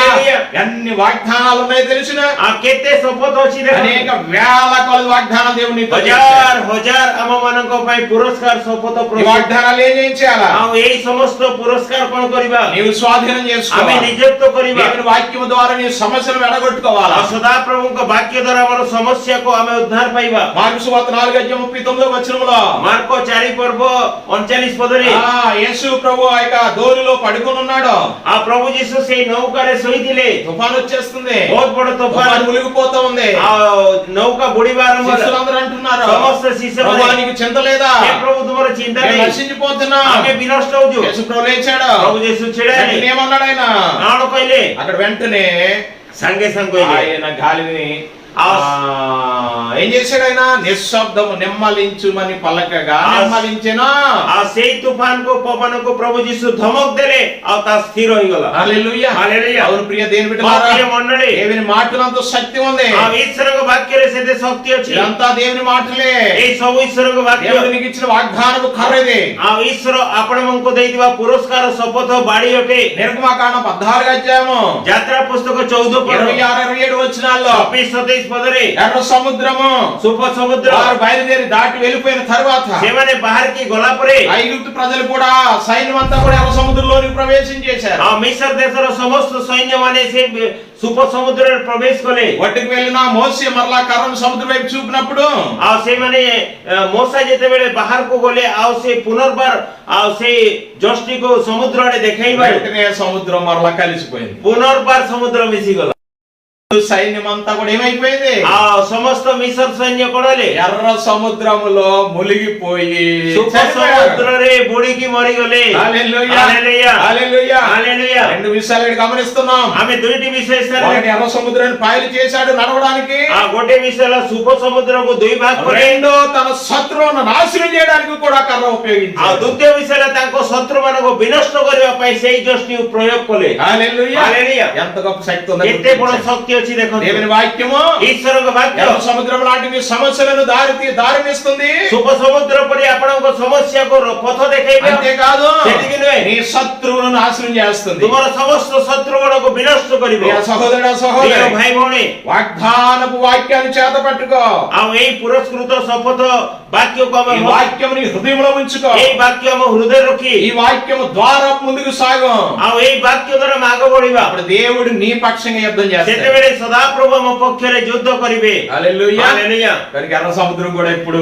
ఎన్ని వాగ్దానాలు ఉన్నాయో తెలుసునా କେତେ ଶପଥ ଅଛି ଦେଖ అనేక వేల కొలది వాగ్దానాలు దేవుడు నీతో ହଜାର ହଜାର ଆମ ମାନଙ୍କ ପାଇଁ ପୁରସ୍କାର ଶପଥ ఈ వాగ్దానాలు ఏం చేయాలా ଆଉ ଏଇ ସମସ୍ତ ପୁରସ୍କାର କଣ କରିବା నీవు స్వాధీనం ଆମେ చేసుకోవాలి ନିଯୁକ୍ତ କରିବା దేవుని వాక్యం ద్వారా నీ సమస్యలు వెడగొట్టుకోవాలా ଆଉ ସଦାପ୍ରଭୁଙ୍କ ବାକ୍ୟ ଦ୍ୱାରା ଆମର ସମସ୍ୟାକୁ ଆମେ ଉଦ୍ଧାର ପାଇବା మార్కు సువార్త 4:39 ମାର୍କ 4:39 ପଦରେ యేసు ప్రభు ఆ యొక్క దోణిలో పడుకొని ఉన్నాడు ఆ ప్రభు ଯୀଶୁ ସେଇ ନୌକାରେ ଶୋଇଥିଲେ తుఫాను వచ్చేస్తుంది ବହୁତ ବଡ ତୋଫାନ మునిగిపోతా ఉంది ଆଉ ନୌକା ବୁଡ଼ିବା ଆରମ୍ଭ ହେଲା శిష్యులందరూ అంటున్నారు ସମସ୍ତ ଶିଷ୍ୟମାନେ ప్రభువా నీకు చింత లేదా ହେ ପ୍ରଭୁ ତୁମର ଚିନ୍ତା మేము ନାହିଁ నశించిపోతున్నా ଆମେ ବିନଷ୍ଟ ହଉଛୁ యేసు ప్రభు లేచాడు ପ୍ରଭୁ ଯୀଶୁ ଛିଡ଼ା ହେଲେ ఏమన్నాడు ఆయన କଣ କହିଲେ అక్కడ వెంటనే ସାଙ୍ଗେ ସାଙ୍ଗେ କହିଲେ ఆయన గాలిని ఏం చేశాడు ఆయన? నిశ్శబ్దము నెమ్మలించుమని పలకగా నెమ్మలించెను। आ सेई तूफान को पवन को प्रभु यीशु धमक देले आ ता स्थिर होई गला। హల్లెలూయా హల్లెలూయా। అవును ప్రియ దేవుని బిడ్డలారా, ప్రియ మండలి, దేవుని మాటలంతా శక్తి ఉంది। ఆ ఈశ్వరక వాక్యరే సెదే శక్తి ଅଛି। ఇదంతా దేవుని మాటలే। ఏ सब ఈశ్వరక వాక్య దేవుడు నీకు ఇచ్చిన వాగ్దానము కర్రది। ఆ ఈశ్వర ଆପଣଙ୍କୁ ଦେଇଥିବା ପୁରସ୍କାର ଶପଥ ବାଡ଼ି ଅଟେ। నిర్గమకాండ 14 అధ్యాయము ଯାତ୍ରା ପୁସ୍ତକ 14 ପର୍ବ 26 27 వచనాల్లో 26 27 పదରେ ఎర్ర సముద్రము సుప సముద్ర వారు బయలుదేరి దాటి వెళ్ళిపోయిన తర్వాత ସେମାନେ ବାହାରకి ଗଲା ପରେ ఐగుప్తు ప్రజలు కూడా సైన్యం అంతా కూడా ఎర్ర సముద్రంలోనికి ప్రవేశించేశారు। ఆ మిస్ర్ దేశର ସମସ୍ତ ସୈନ୍ୟମାନେ ସେ ସୁପ ସମୁଦ୍ରରେ ପ୍ରବେଶ କଲେ। ఒడ్డుకు వెళ్ళిన మోసే మరలా కర్రను సముద్రం వైపు చూపినప్పుడు ଆଉ ସେମାନେ ମୋସା ଯେତେବେଳେ ବାହାରକୁ ଗଲେ ଆଉ ସେ ପୁନର୍ବାର ଆଉ ସେ ଜଷ୍ଟିକୁ ସମୁଦ୍ର ଆଡେ ଦେଖାଇବା వెంటనే సముద్రం మరలా కలిసిపోయింది। ପୁନର୍ବାର ସମୁଦ୍ର ମିଶିଗଲା। సైన్యం అంతా కూడా ఏమైపోయింది? ఆ సమస్త మిస్ర్ సైన్య కొడలే ఎర్ర సముద్రములో మునిగిపోయి సుప సముద్ରରେ బుడికి మరిగలే। హల్లెలూయా హల్లెలూయా హల్లెలూయా హల్లెలూయా। రెండు విషయాలు ఇక్కడ గమనిస్తున్నాం। ఆమె దుయిటి విశేషాలు ఒకటి ఎర్ర సముద్రాన్ని పాయలు చేశాడు నడవడానికి। ఆ గొటే విషయాల సుప సముద్రకు দুই ভাগ করে రెండో తన శత్రువును నాశనం చేయడానికి కూడా కర్ర ఆ ఉపయోగించాడు। ଦ୍ୱିତୀୟ విషయాల ତାଙ୍କ ଶତ୍ରୁମାନଙ୍କୁ ବିନଷ୍ଟ କରିବା ପାଇଁ ସେଇ ଜଷ୍ଟି ପ୍ରୟୋଗ କଲେ। హల్లెలూయా హల్లెలూయా। ఎంత గొప్ప శక్తి ఉంది! କେତେ ବଡ଼ ଶକ୍ତି ଅଛି ଦେଖନ୍ତୁ। దేవుని వాక్యము ఈశ్వరଙ୍କ వాక్ୟ ఎర్ర సముద్రం లాంటి మీ సమస్యలను దారితీస్తుంది। ସୁପ ସମୁଦ୍ର ପରି ଆପଣଙ୍କ ସମସ୍ୟାକୁ ପଥ ଦେଖେଇବ। అంతేకాదు ସେତିକି ନୁହେଁ, నీ శత్రువులను నాశనం చేస్తుంది। ତୁମର ସମସ୍ତ ଶତ୍ରୁମାନଙ୍କୁ ବିନଷ୍ଟ କରିବ। ప్రియ సహోదరుడా ପ୍ରିୟ సహోదరి, ଭାଇ ଭଉଣୀ, వాగ్దానపు వాక్యాన్ని చేత పట్టుకో। ଆଉ ଏଇ పురస్కృత ଶପଥ ବାକ୍ୟକୁ ఈ ଆମେ వాక్యము నీ హృదయంలో ఉంచుకో। ଏଇ ବାକ୍ୟ ଆମ ହୃଦୟରେ ରଖି ఈ వాక్యము ద్వారా ముందుకు సాగు। ଆଉ ଏଇ ବାକ୍ୟ ଦ୍ୱାରା ଆମେ ଆଗ ବଢିବା। అప్పుడు దేవుడు నీ పక్షంగా యుద్ధం చేస్తాడు। ସେତେବେଳେ ସଦାପ୍ରଭୁ ଆମ ପକ୍ଷରେ ଯୁଦ୍ଧ କରିବେ। హల్లెలూయా హల్లెలూయా। కనుక ఎర్ర సముద్రం కూడా ఇప్పుడు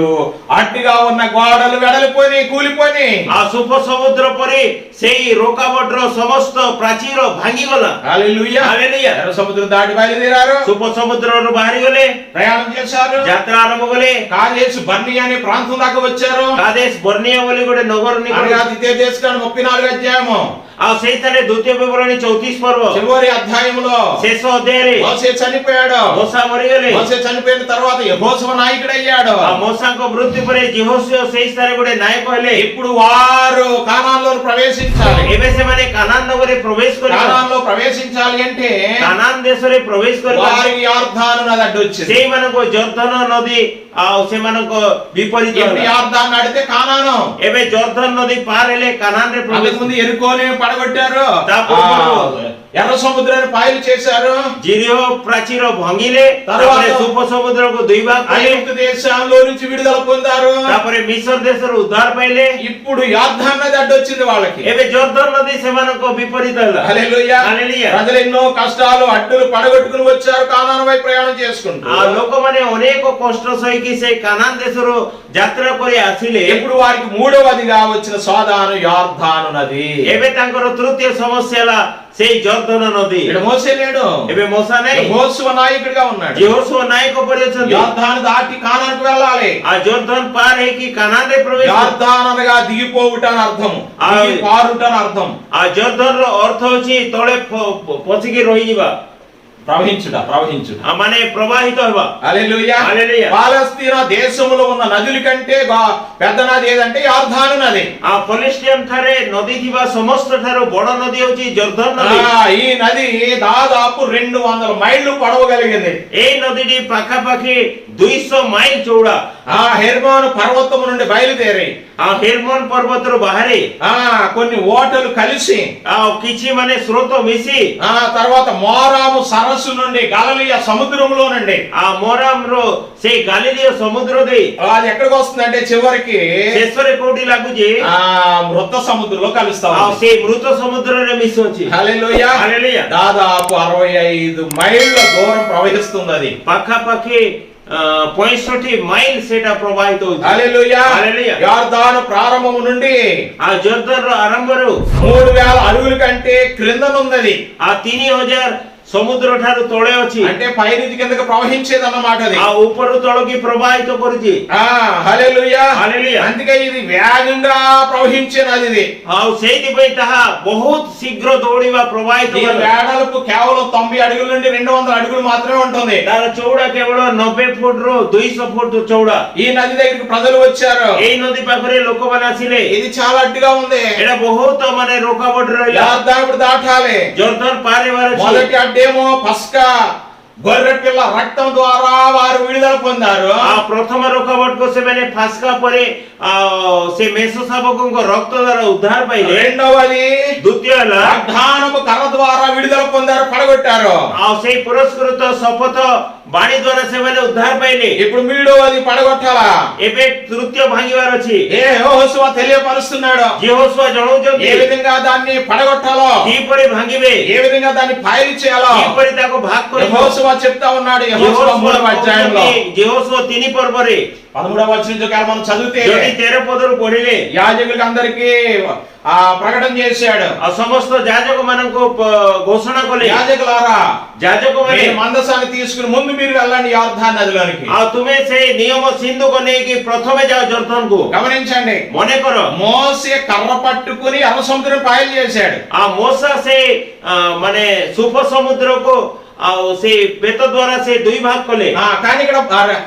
అడ్డుగా ఉన్న గోడలు వెడలిపోయి కూలిపోయి ఆ సుప ସମୁଦ୍ର ପରି ସେଇ ରୋକାବଟର ସମସ୍ତ ପ୍ରାଚୀର ଭାଙ୍ଗିଗଲା। హల్లెలూయా హల్లెలూయా। ఎర్ర సముద్రం దాటి బయలుదేరారు, ସୁପ ସମୁଦ୍ରରୁ ବାହାରି ଗଲେ, ప్రయాణం చేశారు। ଯାତ୍ରା ଆରମ୍ଭ କଲେ। కాదేశు బర్ని అనే ప్రాంతం దాకా వచ్చారు। କାଦେଶ ବର୍ଣ୍ଣିଆ ବୋଲି ଗୋଟେ ନଗର ନିକଟ। అనగా ద్వితీయ దేశకాండ 34 అధ్యాయము ଆଉ ସେଇଠାରେ ଦ୍ୱିତୀୟ ବିବରଣୀ 34 ପର୍ବ చివరి అధ్యాయములో ଶେଷ ଅଧ୍ୟାୟରେ మోసే చనిపోయాడు। ମୋସା ମରିଗଲେ। మోసే చనిపోయిన తర్వాత యెహోషువ నాయకుడు అయ్యాడు। ଆଉ ମୋସାଙ୍କ ମୃତ୍ୟୁ ପରେ ଯెହୋଶୁଆ ସେଇ ସ୍ଥାନରେ ଗୋଟେ ନାୟକ ହେଲେ। ఇప్పుడు వారు కానాన్లో ప్రవేశించాలి। ଏବେ ସେମାନେ କାନାନ ନଗରରେ ପ୍ରବେଶ କରିବେ। కానాన్లో ప్రవేశించాలి అంటే କାନାନ దేశରେ ପ୍ରବେଶ କରିବା వారికి యొర్దాను నది అడ్డు వచ్చింది। ସେଇମାନଙ୍କୁ ଜର୍ଦ୍ଦନ ନଦୀ ଆଉ ସେମାନଙ୍କ ବିପରୀତ ఇప్పుడు ହେଲା। యొర్దాను అడితే కానాను। ଏବେ ଜର୍ଦ୍ଦନ ନଦୀ ପାର ହେଲେ କାନାନରେ ପ୍ରବେଶ। అంతకుముందు ఎరుకోని పడగొట్టారు, ତାପରେ ఎర్ర సముద్రాన్ని పాయలు చేశారు, ଜିରିହ ପ୍ରାଚୀର ଭାଙ୍ଗିଲେ, ତାପରେ ସୁପ ସମୁଦ୍ରକୁ ଦୁଇ ଭାଗ କଲେ, ఐగుప్తు దేశంలో నుంచి విడుదల పొందారు। ତାପରେ ମିଶର ଦେଶରୁ ଉଦ୍ଧାର ପାଇଲେ। ఇప్పుడు యొర్దాను నది అడ్డు వచ్చింది వాళ్ళకి। ଏବେ ଜର୍ଦ୍ଦନ ନଦୀ ସେମାନଙ୍କ ବିପରୀତ ହେଲା। హల్లెలూయా హల్లెలూయా। ప్రజలు ఎన్నో కష్టాలు అడ్డులు పడగొట్టుకుని వచ్చారు కానాను వైపు ప్రయాణం చేసుకుంటూ। ఆ ଲୋକମାନେ ଅନେକ କଷ୍ଟ ସହିକି ସେ କାନାନ ଦେଶରୁ ଯାତ୍ରା କରି ଆସିଲେ। ఇప్పుడు వారికి మూడవదిగా వచ్చిన సోదాను యొర్దాను నది। ଏବେ ତାଙ୍କର ତୃତୀୟ ସମସ୍ୟା ହେଲା ସେଇ ଜର୍ଦ୍ଦନ ନଦୀ। ఇక్కడ మోసే లేడు, ଏବେ ମୋସା ନାହିଁ, యెహోషువ నాయకుడిగా ఉన్నాడు। యెహోషువ నాయକ ପରି ଅଛନ୍ତି। యొర్దాను దాటి కానానుకు వెళ్ళాలి। ఆ జోర్దాన్ పార ହେଇକି କାନାନରେ ప్రవేశ। యొర్దాను అనగా దిగిపోవుట అని అర్థం, పారుట అని అర్థం। ఆ జోర్దాన్ ର ଅର୍ଥ ହେଉଛି ତଳେ ପଛିକି ରହିଯିବା, ప్రవహించుట ମାନେ ପ୍ରବାହିତ ହେବା। హల్లెలూయా హల్లెలూయా। పాలస్తీనా దేశంలో ఉన్న నదుల కంటే పెద్ద నది ఏదంటే యొర్దాను నది। ఆ ఫిలిస్టియన్ ଠାରେ ନଦୀ ଥିବା ସମସ୍ତ ଠାରୁ ବଡ଼ ନଦୀ ହେଉଛି ଜର୍ଦ୍ଦନ ନଦୀ। ఈ నది దాదాపు 200 మైళ్ళు పొడవగలిగింది। ଏଇ ନଦୀଟି ପାଖାପାଖି 200 ମାଇଲ ଚଉଡ଼ା। ఆ హెర్మోను పర్వతము నుండి బయలుదేరి ఆ హెర్మోన్ పర్వతରୁ ବାହାରି కొన్ని ఓటలు కలిసి ଆଉ କିଛି ମାନେ ସ୍ରୋତ ମିଶି తర్వాత మోరాము సరస్సు నుండి గలిలయ సముద్రంలో నుండి ఆ ମୋରାମରୁ ସେଇ ଗାଲିଲିୟ ସମୁଦ୍ର ଦେଇ అది ఎక్కడికి వస్తుందంటే చివరికి ଶେଷରେ କୋଉଠି ଲାଗୁଛି? మృత సముద్రంలో కలుస్తా ଆଉ ସେଇ ମୃତ ସମୁଦ୍ରରେ ମିଶୁଛି। హల్లెలూయా హల్లెలూయా। దాదాపు 65 మైళ్ళ దూరం ప్రవహిస్తుంది అది। ପାଖାପାଖି 65 మైଲ ସେଟା ପ୍ରବାହିତ ହେଉଛି। హల్లెలూయా హల్లెలూయా। యొర్దాను ప్రారంభము నుండి ఆ జోర్దాన్ ର ଆରମ୍ଭରୁ 3000 అడుగుల కంటే క్రిందనున్నది। ఆ 3000 ସମୁଦ୍ର ଠାରୁ ତଳେ ଅଛି అంటే పై నుంచి కిందకి ప్రవహించేది అన్నమాట అది ఆ ଉପରୁ ତଳకి ପ୍ରବାହିତ କରୁଛି హల్లెలూయా హల్లెలూయా అందుకే ఇది వేగంగా ప్రవహించే నది ఇది ଆଉ ସେଇଥିପାଇଁ ତାହା ବହୁତ ଶୀଘ୍ର ଦୌଡ଼ିବା ପ୍ରବାହିତ ఈ କରେ వేడలకు కేవలం 90 అడుగుల నుండి 200 అడుగులు మాత్రమే ఉంటుంది ତାର ଚଉଡା କେବଳ 90 ଫୁଟରୁ 200 ଫୁଟ ଚଉଡା ఈ నది దగ్గరికి ప్రజలు వచ్చారు ଏଇ ନଦୀ ପାଖରେ ଲୋକମାନେ ଆସିଲେ ఇది చాలా అడ్డుగా ఉంది ଏଇଟା ବହୁତ ମାନେ ରୋକାବଟ ରହିଲା యార్దాను దాటాలి ଜର୍ଦ୍ଦନ ପାର ହେବାର ଅଛି మొదటి అడ్డేమో పస్కా గొర్రె పిల్ల రక్తం ద్వారా వారు విడుదల పొందారు ఆ ప్రథమ ରୋକାବଟକୁ ସେମାନେ ଫାସ୍କା ପରେ ସେ ମେଷ ଶାବକଙ୍କ ରକ୍ତ ଦ୍ୱାରା ଉଦ୍ଧାର ପାଇଲେ రెండవది ଦ୍ୱିତୀୟ ହେଲା వాగ్దానపు కర్ర ద్వారా విడుదల పొందారు పడగొట్టారు ଆଉ ସେଇ ପୁରସ୍କୃତ ଶପଥ ବାଣୀ ଦ୍ୱାରା ସେମାନେ ଉଦ୍ଧାର ପାଇଲେ ఇప్పుడు మూడవది పడగొట్టాలా ଏବେ ତୃତୀୟ ଭାଙ୍ଗିବାର ଅଛି యెహోషువ తెలియపరుస్తున్నాడు యెహోషువ ଜଣାଉଛନ୍ତି ఏ విధంగా దాన్ని పడగొట్టాలో କିପରି ଭାଙ୍ଗିବେ ఏ విధంగా దాన్ని ఫైల్ చేయాలో କିପରି ତାକୁ ଭାଗ କରିବେ యెహోషువ చెప్తా ఉన్నాడు యెహోషువ 3వ అధ్యాయంలో యెహోషువ 3 పర్ବରେ 13వ వచనం నుంచి మనం చదివితే 13 పదରୁ ପଢିଲେ యాజకులకు అందరికీ ప్రకటన చేశాడు ଆଉ ସମସ୍ତ ଯାଜକ ମାନଙ୍କୁ ଘୋଷଣା କଲେ యాజకులారా ଯାଜକ ମାନେ మీరు మందసాన్ని తీసుకుని ముందు మీరు వెళ్ళండి యొర్దాను నదిలోనికి ଆଉ ତୁମେ ସେ ନିୟମ ସିନ୍ଧୁକୁ ନେଇକି ପ୍ରଥମେ ଯାଅ ଜର୍ଦ୍ଦନକୁ గమనించండి ମନେକର మోసే కర్ర పట్టుకుని ఎర్ర సముద్రం పాయలు చేశాడు ఆ మోసా ସେ ମାନେ ସୁଫ ସମୁଦ୍ରକୁ ଆଉ ସେ ବେତ ଦ୍ୱାରା ସେ ଦୁଇ ଭାଗ କଲେ కానీ ఇక్కడ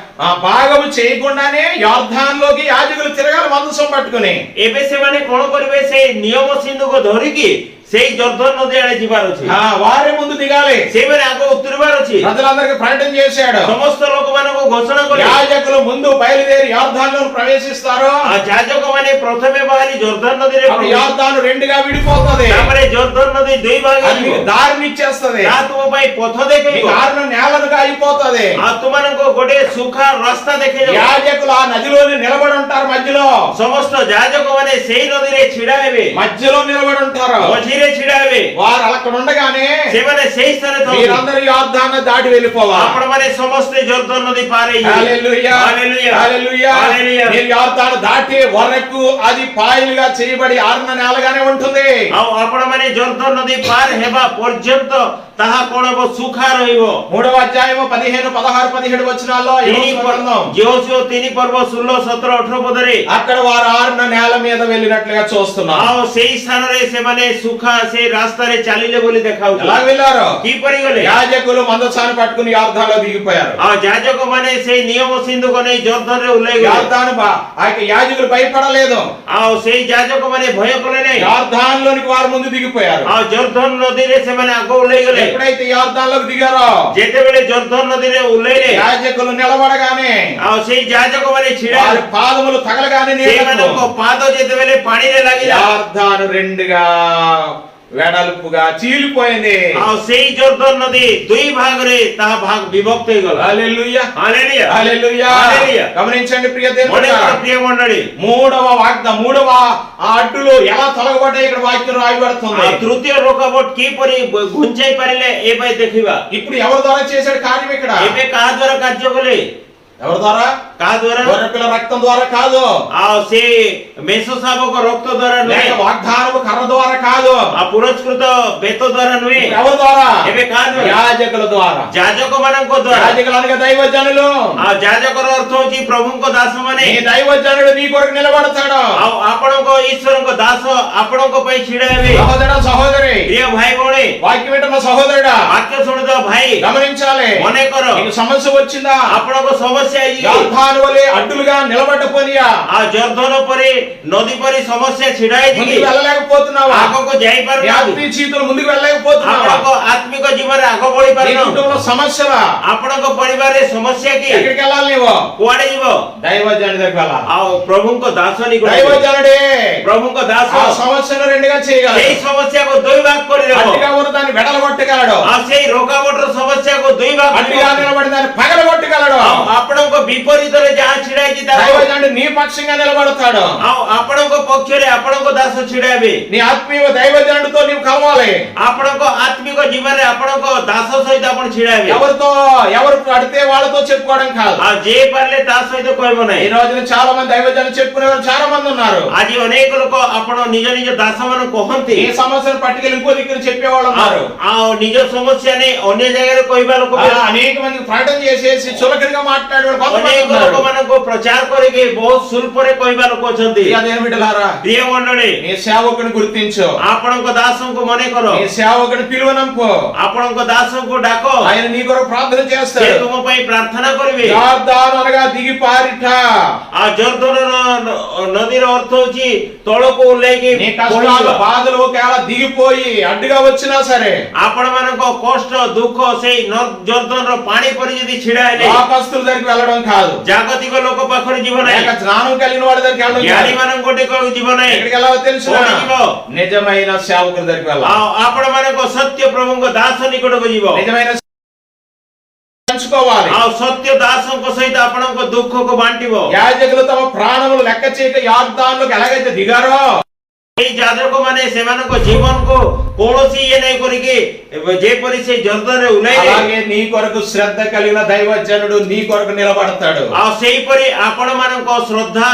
భాగము చేయకుండానే యొర్దానులోకి యాజకులు తిరగాలి మందసం పట్టుకుని ଏବେ ସେମାନେ କଣ କରିବେ ସେ ନିୟମ ସିନ୍ଧୁକୁ ଧରିକି ସେଇ ଜର୍ଦ୍ଦନ ନଦୀ ଆଡେ ଯିବାର ଅଛି వారే ముందు దిగాలి ସେଇମାନେ ଆଗ ଉତ୍ତରିବାର ଅଛି ప్రజలందరికీ ప్రకటన చేశాడు ସମସ୍ତ ଲୋକମାନଙ୍କୁ ଘୋଷଣା କଲେ యాజకులు ముందు బయలుదేరి యొర్దానులో ప్రవేశిస్తారు ఆ ଯାଜକ ମାନେ ପ୍ରଥମେ ବାହାରି ଜର୍ଦ୍ଦନ ନଦୀରେ యొర్దాను రెండుగా విడిపోతుంది ତାପରେ ଜର୍ଦ୍ଦନ ନଦୀ ଦୁଇ ଭାଗ అది దారిని ఇచ్చేస్తది ତା ତୁମ ପାଇଁ ପଥ ଦେଖେଇବ కారణం నేలనుగా అయిపోతుంది ଆଉ ତୁମମାନଙ୍କୁ ଗୋଟେ ସୁଖା ରାସ୍ତା ଦେଖେଇବ యాజకులు ఆ నదిలోనే నిలబడి ఉంటారు మధ్యలో ସମସ୍ତ ଯାଜକ ମାନେ ସେଇ ନଦୀରେ ଛିଡା ହେବେ మధ్యలో నిలబడి ఉంటారు ମଝିରେ ଛିଡା ହେବେ వారు అక్కడ ఉండగానే ସେମାନେ ସେଇ ସ୍ଥାନରେ మీరందరూ యొర్దాను దాటి వెళ్ళిపోవాలి ଆପଣ ମାନେ ସମସ୍ତେ ଜର୍ଦ୍ଦନ ନଦୀ ପାର హల్లెలూయా హల్లెలూయా హల్లెలూయా హల్లెలూయా మీరు యొర్దాను దాటి వరకు అది పాయలుగా చేయబడి ఆరిన నేలగానే ఉంటుంది ଆଉ ଆପଣ ମାନେ ଜର୍ଦ୍ଦନ ନଦୀ ପାର ହେବା పర్యంత ତାହା କଣ ହେବ ସୁଖା ରହିବ 3వ అధ్యాయము 15 16 17 వచనాల్లో యెహోషువ 3 పర్వ 16 17 18 పదରେ అక్కడ వారు ఆరిన నేల మీద వెళ్ళినట్లుగా చూస్తున్నాం ଆଉ ସେଇ ସ୍ଥାନରେ ସେମାନେ ସୁଖା ସେ ରାସ୍ତାରେ ଚାଲିଲେ ବୋଲି ଦେଖାଉଛି ఎలా వెళ్ళారు କିପରି ଗଲେ యాజకులు మందసాన్ని పట్టుకుని యొర్దానులో దిగిపోయారు ଆଉ ଯାଜକ ମାନେ ସେଇ ନିୟମ ସିନ୍ଧୁକୁ ନେଇ ଜର୍ଦ୍ଦନରେ ଓହ୍ଲାଇ ଗଲେ యొర్దాను ఆ యాజకులు భయపడలేదు ଆଉ ସେଇ ଯାଜକ ମାନେ ଭୟ କଲେ ନାହିଁ యొర్దానులోనికి వారు ముందు దిగిపోయారు ଆଉ ଜର୍ଦ୍ଦନ ନଦୀରେ ସେମାନେ ଆଗ ଓହ୍ଲାଇ ଗଲେ ఎప్పుడైతే యొర్దానులోకి దిగారో ଯେତେବେଳେ ଜର୍ଦ୍ଦନ ନଦୀରେ ଓହ୍ଲାଇଲେ యాజకులు నిలబడగానే ଆଉ ସେଇ ଯାଜକ ମାନେ ଛିଡା వారి పాదములు తగలగానే ସେମାନଙ୍କ ପାଦ ଯେତେବେଳେ ପାଣିରେ ଲାଗିଲା యొర్దాను రెండుగా వెడల్పుగా చీలిపోయింది ଆଉ ସେଇ ଜର୍ଦ୍ଦନ ନଦୀ ଦୁଇ ଭାଗରେ ତାହା ଭାଗ ବିଭକ୍ତ ହେଇଗଲା హల్లెలూయా హల్లెలూయా హల్లెలూయా హల్లెలూయా గమనించండి ప్రియ దేవుడా ప్రియ మండలి మూడవ ఆ అడ్డులు ఎలా తొలగబడ్డాయి ఇక్కడ వాక్యం రాయబడుతుంది తృତୀయ ରୋକାବଟ କିପରି ଘୁଞ୍ଚାଇ ପାରିଲେ ଏ ପାଇଁ ଦେଖିବା ఇప్పుడు ఎవరి ద్వారా చేశాడు కార్యం ఇక్కడ ଏବେ କାହା ଦ୍ୱାରା କାର୍ଯ୍ୟ କଲେ ఎవరి ద్వారా କାହା ଦ୍ୱାରା గొర్రె పిల్ల రక్తం ద్వారా కాదు ଆଉ ସେ ମେଷ ଶାବକ ରକ୍ତ ଦ୍ୱାରା లేక ନୁହେଁ వాగ్దానము కర్ర ద్వారా కాదు ଆଉ పురస్కృତ ବେତ ଦ୍ୱାରା ନୁହେଁ ఎవరి ద్వారా ଏବେ କାହା ଦ୍ୱାରା యాజకుల ద్వారా ଯାଜକ ମାନଙ୍କ ଦ୍ୱାରା యాజకులు అనగా దైవజనులు ଆଉ ଯାଜକର ଅର୍ଥ ହଉଛି ପ୍ରଭୁଙ୍କ ଦାସ ମାନେ నీ దైవజనుడు నీ కొరకు నిలబడతాడు ଆଉ ଆପଣଙ୍କ ଈଶ୍ୱରଙ୍କ ଦାସ ଆପଣଙ୍କ ପାଇଁ ଛିଡା ହେବେ సహోదర సహోదరి ପ୍ରିୟ ଭାଇ ଭଉଣୀ వాక్యం వింటున్న సహోదరుడా వాక్ୟ ଶୁଣୁଥିବା ଭାଇ గమనించాలి ମନେକର నీకు సమస్య వచ్చిందా ଆପଣଙ୍କ ସମସ୍ୟା ହେଇଛି యొర్దాను వలె అడ్డులుగా నిలబడపోనియా ఆ జర్దନ పరి నଦୀ పରି ସମସ୍ୟା ଛିଡା ହେଇଛି ముందుకు వెళ్ళలేకపోతున్నావా ଆଗକୁ ଯାଇପାରୁନାହାନ୍ତି ఆత్మీయ జీవితంలో ముందుకు వెళ్ళలేకపోతున్నావా ଆପଣଙ୍କ ଆତ୍ମିକ ଜୀବନରେ ଆଗ ବଢି నీ ପାରୁନ కుటుంబంలో సమస్యలా ଆପଣଙ୍କ ପରିବାରରେ ସମସ୍ୟା କି ఎక్కడికి వెళ్ళాలి నీవు କୁଆଡେ ଯିବ దైవజనుడి దగ్గరికి వెళ్ళాలి ଆଉ ପ୍ରଭୁଙ୍କ ଦାସ ନିକଟକୁ దైవజనుడే ପ୍ରଭୁଙ୍କ ଦାସ ఆ సమస్యను రెండుగా చేయగలడు ସେଇ ସମସ୍ୟାକୁ ଦୁଇ ଭାଗ କରିଦେବ అడ్డుగా ఉన్న దాన్ని వెడలగొట్టగలడు ଆଉ ସେଇ ରୋକାବଟର ସମସ୍ୟାକୁ ଦୁଇ ଭାଗ అడ్డుగా నిలబడి దాన్ని పగలగొట్టగలడు ଆପଣ ଆପଣଙ୍କ ବିପରୀତରେ ଯାହା ଛିଡ଼ା ହେଇଛି ତାକୁ దైవజనుడు నీ పక్షంగా నిలబడతాడు. ଆଉ ଆପଣଙ୍କ పక్షରେ ଆପଣଙ୍କ ଦାସ ଛିଡ଼ା ହେବେ। నీ ఆత్మీయ దైవజనుడితో నీవు కలవాలి. ଆପଣଙ୍କ ଆତ୍ମିକ ଜୀବନରେ ଆପଣଙ୍କ ଦାସ ସହିତ ଆପଣ ଛିଡ଼ା ହେବେ। ఎవరు అడితే వాళ్ళతో చెప్పుకోవడం కాదు. ଆଉ ଯେ ପାରିଲେ ତା ସହିତ କହିବ ఈ ନାହିଁ। రోజున చాలా మంది దైవజనులు చెప్పుకునే వాళ్ళు చాలా మంది ఉన్నారు. ଆଜି ଅନେକ ଲୋକ ଆପଣ ନିଜ ନିଜ ଦାସ ମାନଙ୍କୁ କହନ୍ତି। ఈ సమస్యను పట్టుకెళ్ళి ఇంకో దగ్గర చెప్పేవాళ్ళు ఉన్నారు. ଆଉ ନିଜ ସମସ୍ୟା ନେଇ ଅନ୍ୟ ଜାଗାରେ କହିବା ଲୋକ ବି అనేక మందికి ప్రకటన చేసేసి చులకనగా మాట్లాడేవాళ్ళు కొంతమంది ଅନେକ ఉన్నారు. ଲୋକମାନଙ୍କୁ ପ୍ରଚାର କରିକି ବହୁତ ସୁଲଭରେ କହିବା ଲୋକ ଅଛନ୍ତି। అదేం బిడ్డలారా, ପ୍ରିୟ ମଣ୍ଡଳୀ, నీ సేవకుని గుర్తించు. ଆପଣଙ୍କ ଦାସଙ୍କୁ ମନେ କର, నీ సేవకుని పిలువనంపు. ଆପଣଙ୍କ ଦାସଙ୍କୁ ଡାକ, ఆయన నీ కొరకు ప్రార్థన ସେ చేస్తాడు. ତୁମ ପାଇଁ ପ୍ରାର୍ଥନା କରିବେ। యొర్దాను అనగా దిగి పారిట. ଆଉ ଜର୍ଦ୍ଦନ ନଦୀର ଅର୍ଥ ହଉଛି ତଳକୁ ଓହ୍ଲେଇକି నీ కష్టాలు బాధలు ఒకవేళ దిగిపోయి అడ్డుగా వచ్చినా సరే, ଆପଣମାନଙ୍କ କଷ୍ଟ ଦୁଃଖ ସେଇ ଜର୍ଦ୍ଦନର ପାଣି ପରି ଯଦି ଛିଡା ହେଲେ లోకస్తుల దగ్గరికి వెళ్ళడం కాదు, ଜାଗତିକ ଲୋକ ପାଖରେ ଯିବ ନାହିଁ, లేక జ్ఞానం కలిగిన వాడి దగ్గరికి వెళ్ళడం ଜ୍ଞାନୀ కాదు. ମାନଙ୍କ ଗୋଟିକ ଯିବ ନାହିଁ, ఎక్కడికి వెళ్ళాలో తెలుసు, କୋଉଠି ଯିବ? నిజమైన సేవకుడి దగ్గరికి వెళ్ళాలి. ଆଉ ଆପଣମାନଙ୍କ ସତ୍ୟ ପ୍ରଭୁଙ୍କ ଦାସ ନିକଟକୁ ଯିବ। నిజమైన పంచుకోవాలి. ଆଉ ସତ୍ୟ ଦାସଙ୍କ ସହିତ ଆପଣଙ୍କ ଦୁଃଖକୁ ବାଣ୍ଟିବ। యాజకులు తమ ప్రాణములు లెక్క చేయక యొర్దానులోకి ఎలాగైతే దిగారో, ଏଇ ଯାଜକ ମାନେ ସେମାନଙ୍କ ଜୀବନକୁ କୌଣସି ଇଏ ନାହିଁ କରିକି ଯେପରି ସେ ଜର୍ଦ୍ଦନରେ ଓହ୍ଲାଇଲେ, అలాగే నీ కొరకు శ్రద్ధ కలిగిన దైవజనుడు నీ కొరకు నిలబడతాడు. ଆଉ ସେଇପରି ଆପଣମାନଙ୍କ ଶ୍ରଦ୍ଧା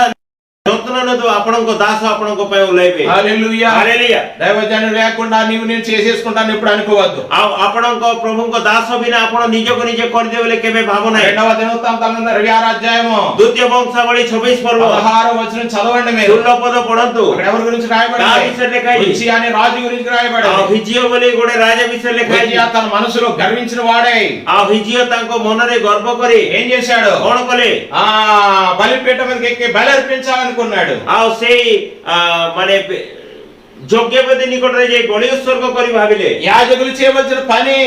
ଯତ୍ନ ନେବ ଆପଣଙ୍କ ଦାସ ଆପଣଙ୍କ ପାଇଁ ଓହ୍ଲାଇବେ। హల్లెలూయా. ହାଲେଲୁୟା। దైవజనుడు లేకుండా నీవు నేను చేసేసుకుంటాను ఎప్పుడు అనుకోవద్దు. ଆଉ ଆପଣଙ୍କ ପ୍ରଭୁଙ୍କ ଦାସ ବିନା ଆପଣ ନିଜକୁ ନିଜେ କରିଦେବେ ବୋଲି କେବେ ଭାବ ନାହିଁ। రెండవ దినవృత్తాంతాల 26 అధ్యాయము ଦ୍ୱିତୀୟ ବଂଶାବଳୀ 26 ପର୍ବ 16వ వచనం చదవండి మీరు. 16 పଦ ପଢନ୍ତୁ। అక్కడ ఎవరి గురించి ତା రాయబడింది? ବିଷୟରେ ଲେଖା ହେଇଛି। ఉజ్జియా అనే రాజు గురించి ଆଉ రాయబడింది. ହିଜିୟ ବୋଲି ଗୋଟେ రాజ ବିଷୟରେ ଲେଖା ఉజ్జియా ହେଇଛି। తన మనసులో గర్వించిన వాడే ଆଉ ହିଜିୟ ତାଙ୍କ ମନରେ ଗର୍ବ କରି ఏం చేశాడు? କଣ కଲେ? బలిపీఠ మీదకి ఎక్కి బలి అర్పించాలనుకున్నాడు. ଆଉ ସେଇ ମାନେ ଯଜ୍ଞବେଦୀ ନିକଟରେ ଯାଇ ବଳି ଉତ୍ସର୍ଗ କରି ଭାବିଲେ। యాజకులు చేయవలసిన పని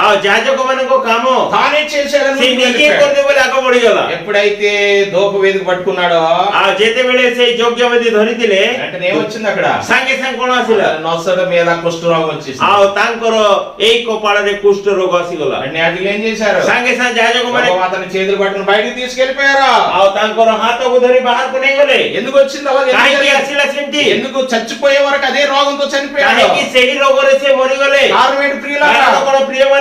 ଆଉ ଯାଜକ ମାନଙ୍କ କାମ తానే చేశాడని ସେ ନିଜେ చెప్పాడు. କରିଦେବେ ବୋଲି ଆଗ ବଢିଗଲା। ఎప్పుడైతే ధూప వేదిక పట్టుకున్నాడో ଆଉ ଯେତେବେଳେ ସେଇ ଯଜ୍ଞବେଦୀ ଧରିଥିଲେ వెంటనే ఏమొచ్చింది అక్కడ? ସାଙ୍ଗେ ସାଙ୍ଗେ କଣ ଆସିଲା? నొసట మీద కుష్ఠరోగం వచ్చేసింది. ଆଉ ତାଙ୍କର ଏଇ କପାଳରେ କୁଷ୍ଠ ରୋଗ ଆସିଗଲା। వెంటనే యాజకులు ఏం చేశారు? ସାଙ୍ଗେ ସାଙ୍ଗେ ଯାଜକ ମାନେ అతని చేతులు పట్టుకుని బయటికి తీసుకెళ్లిపోయారు. ଆଉ ତାଙ୍କର ହାତକୁ ଧରି ବାହାରକୁ ନେଇଗଲେ। ఎందుకు వచ్చింది అలాగే? କାହିଁକି ଆସିଲା ସେମିତି? ఎందుకు చచ్చిపోయే వరకు అదే రోగంతో చనిపోయాడు? କାହିଁକି ସେହି ରୋଗରେ ସେ ମରିଗଲେ? కారణం ఏంటి ప్రియులారా? କାରଣ କଣ ପ୍ରିୟମାନେ?